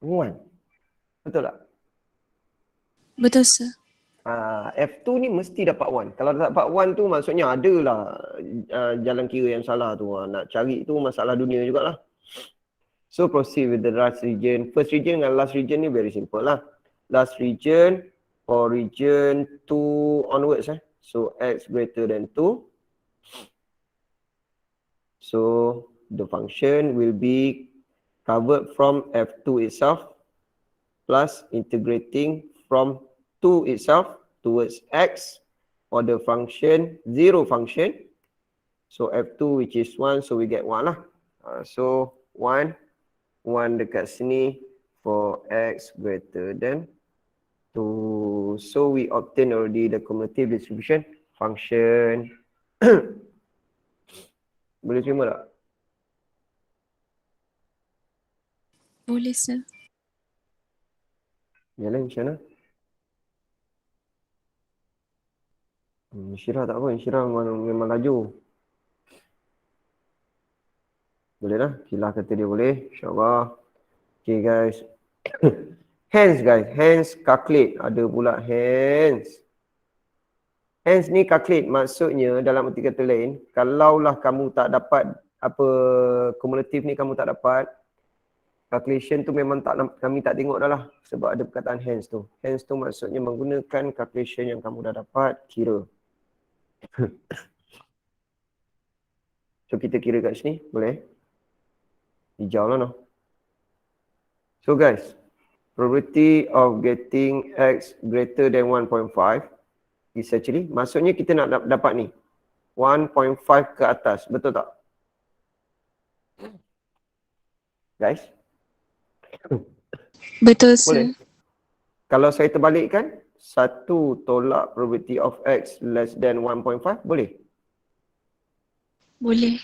1. Betul tak? Betul, sir. F2 ni mesti dapat 1. Kalau dapat 1 tu maksudnya adalah jalan kira yang salah tu. Nak cari tu masalah dunia jugalah. So proceed with the last region. First region dengan last region ni very simple lah. Last region for region 2 onwards. So x greater than 2. So the function will be covered from f2 itself plus integrating from 2 itself towards x or the function 0 function. So f2 which is 1, so we get 1 lah. So 1 dekat sini for x greater than 2. So we obtain already the cumulative distribution function. Boleh terima tak? Boleh, sir. Yalah macam mana? Syirah tak apa, Syirah memang laju. Boleh lah, Syirah kata dia boleh, insyaAllah. Okay guys. Hence guys, hence calculate. Ada pula hence. Hence ni calculate maksudnya dalam arti kata lain, kalaulah kamu tak dapat apa kumulatif ni kamu tak dapat, calculation tu memang kami tak tengok dah lah sebab ada perkataan hence tu. Hence tu maksudnya menggunakan calculation yang kamu dah dapat, kira. So kita kira kat sini, boleh? Hijau lah noh. So guys, probability of getting x greater than 1.5 is actually, maksudnya kita nak dapat ni 1.5 ke atas, betul tak? Guys? Betul, Boleh? sir. Kalau saya terbalikkan, 1 tolak probability of x less than 1.5, boleh? Boleh.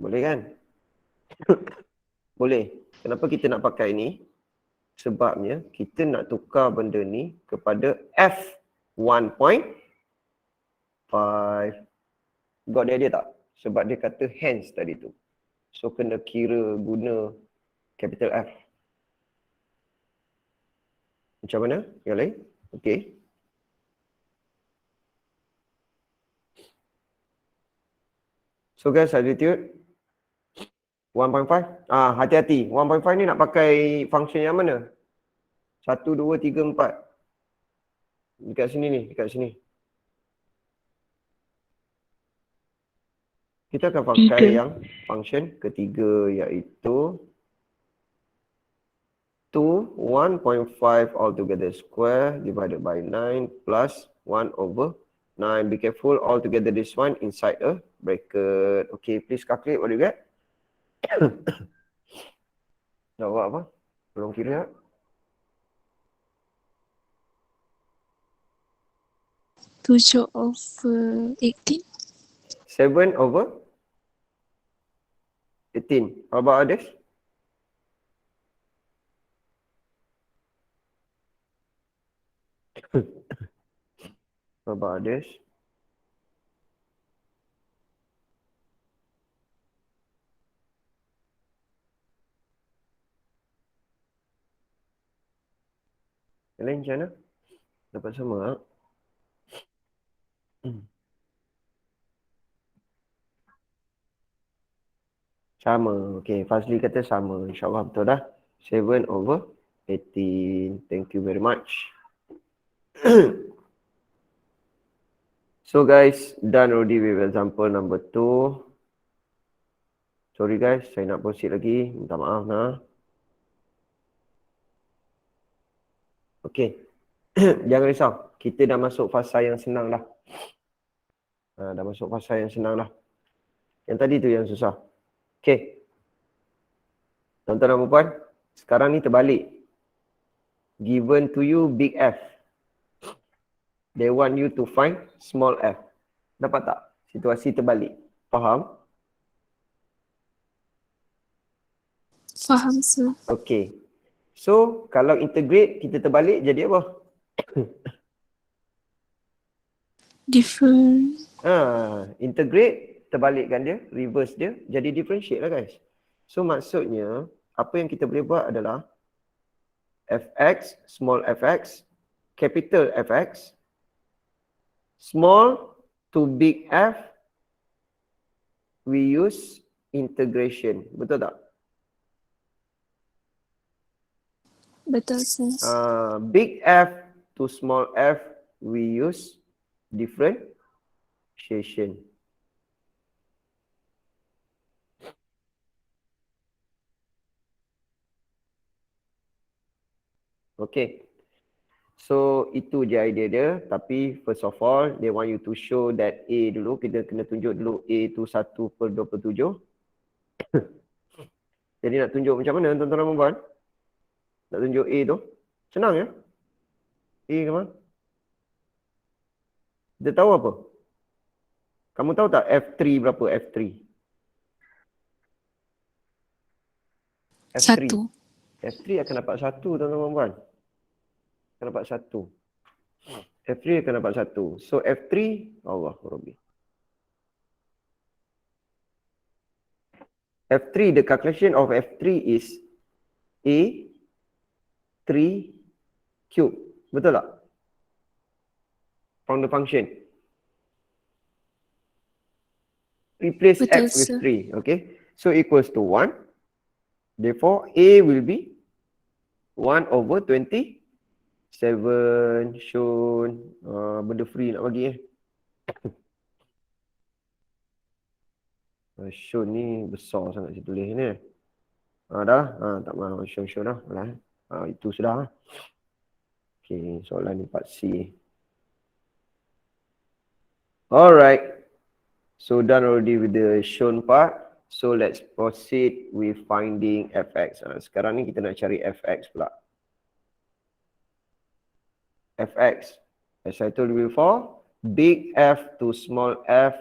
Boleh kan? Boleh. Kenapa kita nak pakai ni? Sebabnya kita nak tukar benda ni kepada f1.5. Got the idea tak? Sebab dia kata hence tadi tu. So kena kira guna capital F. Macam mana? Yang lain? Okay. So guys, attitude 1.5. Hati-hati. 1.5 ni nak pakai function yang mana? 1, 2, 3, 4. Dekat sini ni, dekat sini. Kita akan pakai yang function ketiga iaitu 2, 1.5 altogether square divided by 9 plus 1 over 9. Be careful, altogether this one inside a bracket. Okay, please calculate what you get. Dah buat apa? Belum kira tak? 7 over 18. 7 over 18. How about others? How about others? Yang lain macam mana? Dapat sama tak? Sama. Okay, Fazli kata sama. InsyaAllah betul dah. 7 over 18. Thank you very much. So guys, done already with example number 2. Sorry guys, saya nak proceed lagi. Minta maaf nah. Okay. Jangan risau. Kita dah masuk fasa yang senang dah. Dah masuk fasa yang senang dah. Yang tadi tu yang susah. Okay. Tuan-tuan dan puan, sekarang ni terbalik. Given to you big F. They want you to find small f. Dapat tak? Situasi terbalik. Faham? Faham, sir. Okay. So, kalau integrate, kita terbalik jadi apa? Different. Integrate, terbalikkan dia, reverse dia, jadi differentiate lah guys. So, maksudnya, apa yang kita boleh buat adalah fx, small fx, capital fx, small to big F, we use integration. Betul tak? Betul sir. Big F to small f, we use differentiation. Okay. So itu je idea dia. Tapi first of all, they want you to show that A dulu. Kita kena tunjuk dulu A tu 1/27. Jadi nak tunjuk macam mana tuan-tuan dan puan? Nak tunjuk A tu? Senang ya? A ke mana? Kita tahu apa? Kamu tahu tak F3 berapa F3? F3. 1. F3 akan dapat 1 tuan-tuan dan puan. Akan dapat 1. F3 akan dapat 1. So F3, Allah Rabbi. F3, the calculation of F3 is A 3 cube. Betul tak? From the function. Replace Betul, X with sir. 3. Okay. So equals to 1. Therefore, A will be 1/27 shown. Benda free nak bagi shown ni besar sangat saya tulis ni. Dah lah. Tak mahu show dah. Itu sudah. Okay, soalan ni part C. Alright. So done already with the shown part. So let's proceed with finding fx. Sekarang ni kita nak cari fx pula. Fx. As I told you before, big F to small f,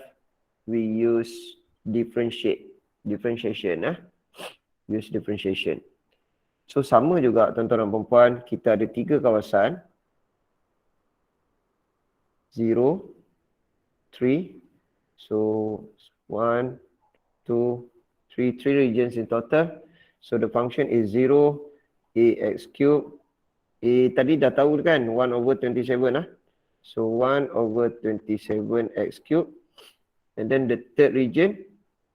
we use differentiation. Use differentiation. So sama juga tuan-tuan dan puan-puan, kita ada 3 kawasan. 0, 3. So 1, 2, 3 regions in total. So the function is 0 ax cube. A tadi dah tahu kan 1/27 . So 1/27 x cube. And then the third region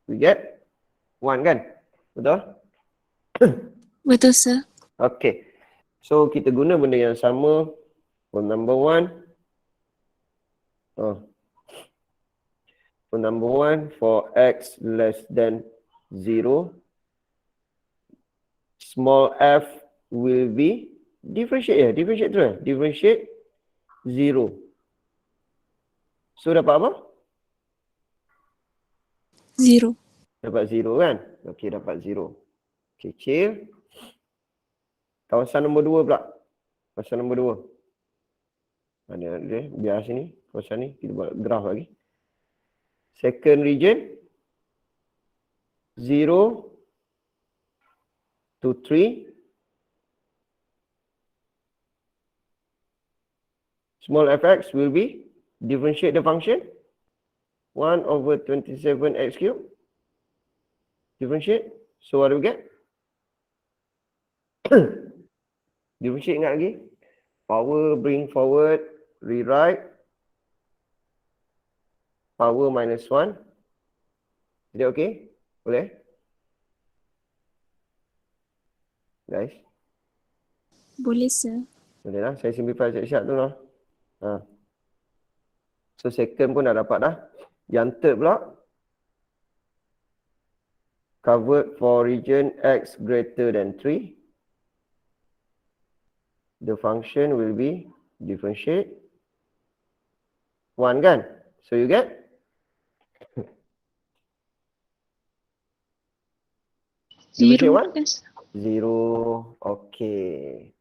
we get 1 kan? Betul? Betul sir. Okay. So kita guna benda yang sama for number 1. For number 1, for x less than 0, small f will be differentiate terus. Differentiate 0. So dapat apa? 0. Dapat 0 kan? Okey, dapat 0. Kecil. Kawasan nombor 2 pula. Kawasan nombor 2. Ada dia biar sini. Kawasan ni kita buat graf lagi. Second region 0 to 3. Small fx will be differentiate the function 1/27 x cube. Differentiate. So what do we get? Differentiate ingat lagi. Power bring forward, rewrite. Power minus 1. Is that okay? Boleh? Guys? Boleh sir. Boleh lah. Saya simplify siap-siap tu lah. So second pun dah dapat dah. Yang third pula. Covered for region x greater than 3. The function will be differentiate 1 kan? So you get? Differentiate 0 1? kan sir? 0. Okay.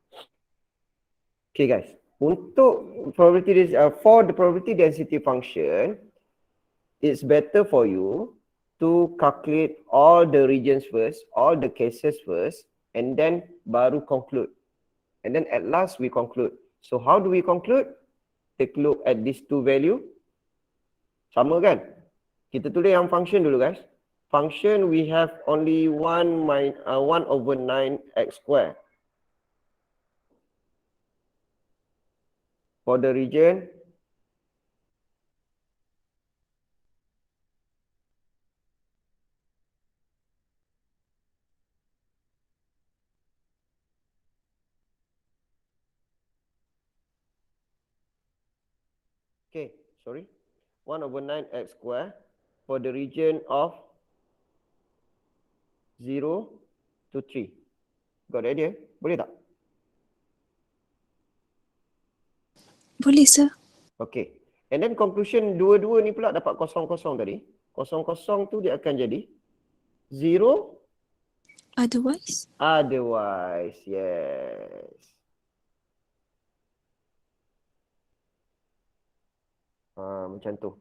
Okay guys. Untuk probability for the probability density function, it's better for you to calculate all the regions first, all the cases first, and then baru conclude. And then at last we conclude. So how do we conclude? Take a look at these two value. Sama kan? Kita tulis yang function dulu guys. Function we have only 1/9 x square. For the region Okay, sorry. 1/9 x square for the region of 0 to 3. Got the idea? Boleh tak? Boleh, sir. Okay. And then conclusion dua-dua ni pula dapat kosong-kosong tadi. Kosong-kosong tu dia akan jadi 0 Otherwise, otherwise. Yes. Macam tu.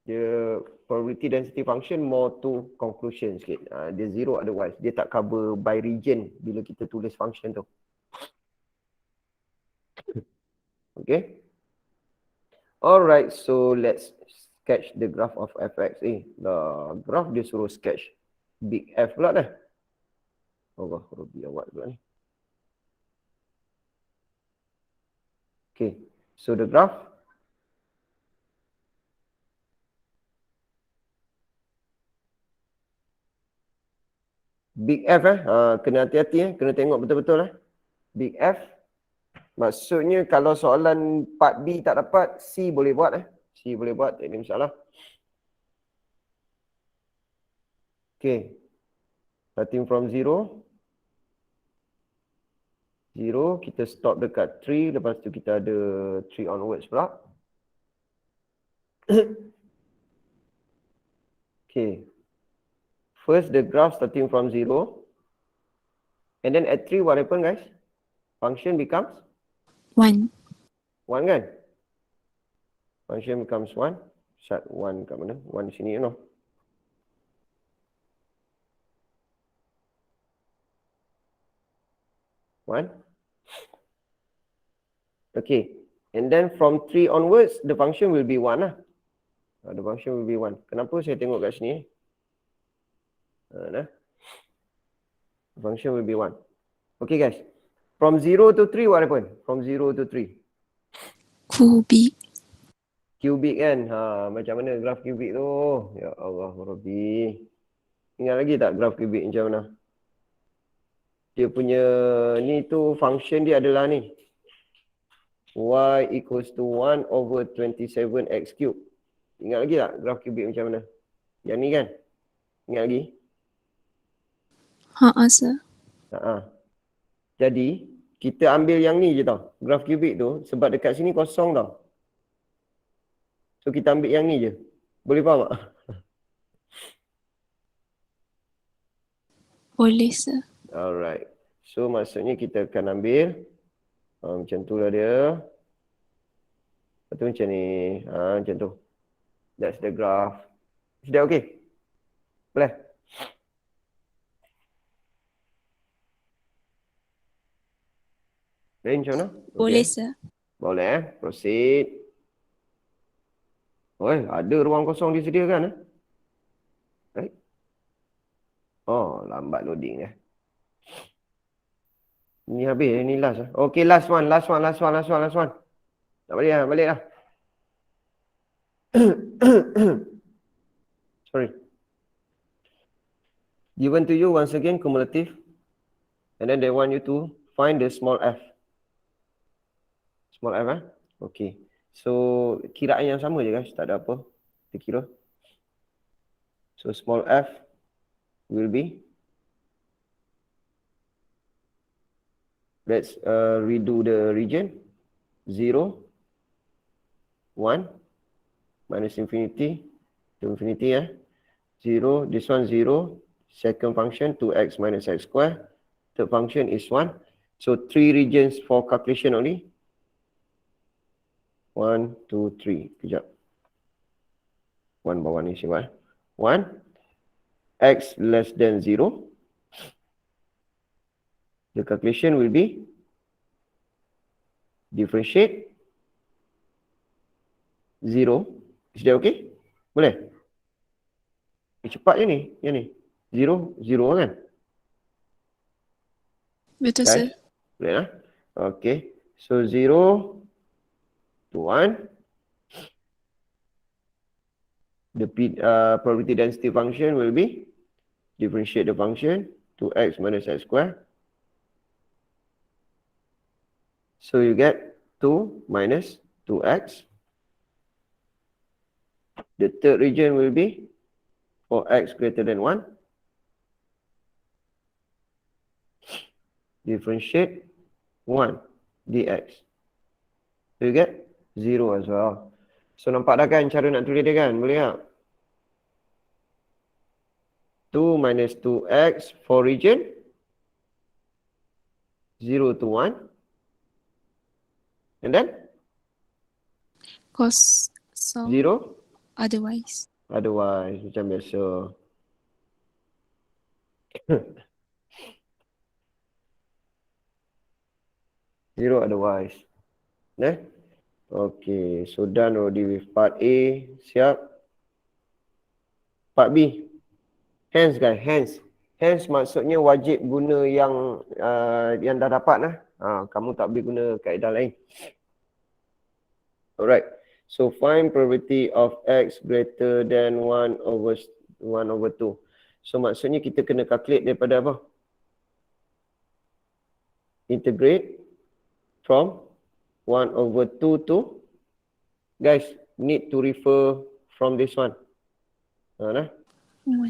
Dia probability density function more to conclusion sikit. Dia 0 otherwise. Dia tak cover by region bila kita tulis function tu. Okay. Alright, so let's sketch the graph of fx. The graph dia suruh sketch big F pula dah. Allah, Rabbi awak pula ni. Okay, so the graph big F kena hati-hati kena tengok betul-betul Big F maksudnya kalau soalan part B tak dapat, C boleh buat C boleh buat, tak ada masalah. Okay. Starting from 0. 0, kita stop dekat 3, lepas tu kita ada 3 onwards pula. Okay. First the graph starting from 0. And then at 3 what happened guys? Function becomes 1. 1 kan? Function becomes 1. Start 1 kat mana? 1 di sini, you know. One. Okay. And then from 3 onwards, the function will be 1 lah. The function will be 1. Kenapa saya tengok kat sini? The function will be 1. Okay guys. From 0 to 3, what happened? From 0 to 3. Cubic. Cubic kan? Macam mana graf cubic tu? Ya Allah, Rabbi. Ingat lagi tak graf cubic macam mana? Dia punya ni tu function dia adalah ni. Y equals to 1 over 27x cube. Ingat lagi tak graf cubic macam mana? Yang ni kan? Ingat lagi? Sir. Jadi, kita ambil yang ni je tau. Graf cubic tu, sebab dekat sini kosong tau. So, kita ambil yang ni je. Boleh faham tak? Boleh, sir. Alright. So, maksudnya kita akan ambil. Macam tu lah dia. Lepas tu macam ni. Macam tu. That's the graph. Is that okay? Boleh? Boleh macam mana? Boleh, Okay. sir. Boleh Proceed. Ada ruang kosong disediakan Right? Oh, lambat loading Ni habis, ni last Okay, last one. Tak balik lah. Sorry. Given to you once again cumulative. And then they want you to find the small f. Small f Okay. So, kiraan yang sama je guys. Tak ada apa. Kita kira. So, small f will be. Let's redo the region. 0, 1, minus infinity to infinity 0, this one 0. Second function 2x minus x square. Third function is 1. So 3 regions for calculation only. 1, 2, 3. Kejap. 1 bawah ni siapa? 1. X less than 0. The calculation will be differentiate 0. Is that okay? Boleh? Cepat je ni. Yang ni. 0, 0 kan? Betul, Guys? sir. Boleh lah. Okay. So 0 to 1. The probability density function will be differentiate the function to x minus x square. So you get 2 minus 2x The third region will be for x greater than 1. Differentiate 1 dx. Do you get? 0 as well. So nampak dah kan cara nak tulis dia kan? Boleh tak? 2 minus 2x for region 0 to 1. And then Cos 0 otherwise. otherwise, macam biasa. Zero otherwise. Okay, so done already with part A. Siap. Part B. Hence guys, hence. Hence maksudnya wajib guna yang dah dapat lah. Kamu tak boleh guna kaedah lain. Alright. So find probability of x greater than 1 over 2. So maksudnya kita kena calculate daripada apa? Integrate from 1 over 2 to, guys, need to refer from this one. Nah,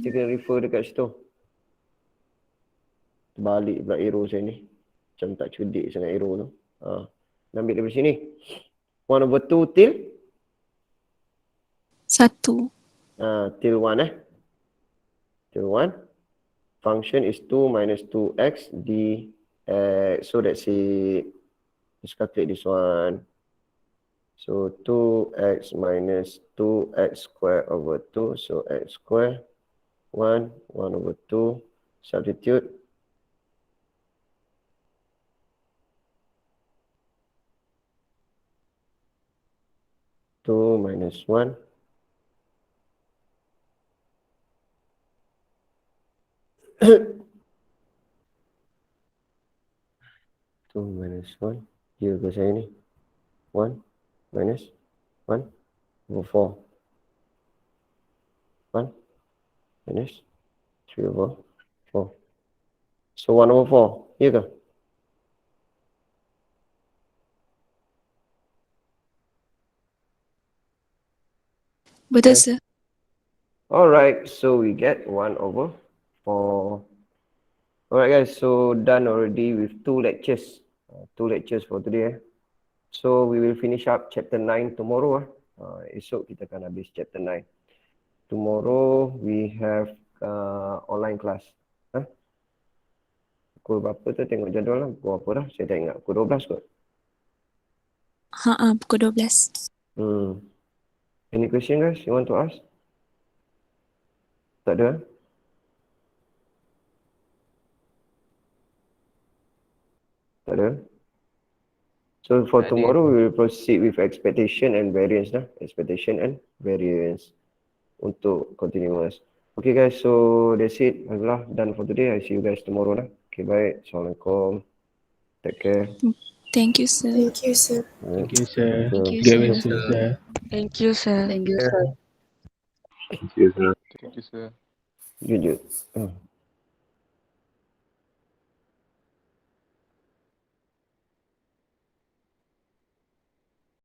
kita kena refer dekat situ. Balik pula arrow saya ni. Macam tak cerdik sangat arrow tu. Ambil dari sini. 1 over 2 till 1. Till 1 Till 1. Function is 2 minus 2x dx. So that's it. Let's calculate this one. So 2x minus 2x squared over 2. So x squared 1 over 2. Substitute. Two minus 1. Two minus 1. Dia ke saya ni? 1 minus 1 over 4. 1 minus 3 over 4. So 1 over 4. Ya ke? Betul, sir. Alright, so we get 1 over 4. Alright guys, so done already with 2 lectures. 2 lectures for today. So we will finish up chapter 9 tomorrow. Esok kita akan habis chapter 9. Tomorrow we have online class. Pukul berapa tu tengok jadual lah. Pukul apa dah? Saya tak ingat. Pukul 12 kot. Pukul 12. Any question guys you want to ask? Tak ada? Tak ada? So for tomorrow we will proceed with expectation and variance lah. Expectation and variance untuk continuous. Okay guys, so that's it. Alhamdulillah, done for today. I see you guys tomorrow lah. Okay, baik. Assalamualaikum. Take care. Thank you, sir. Thank you, sir. Thank you, sir. Thank you, Get sir. well soon, sir. Thank you, sir. Thank you, sir. Thank you, sir. Jujur.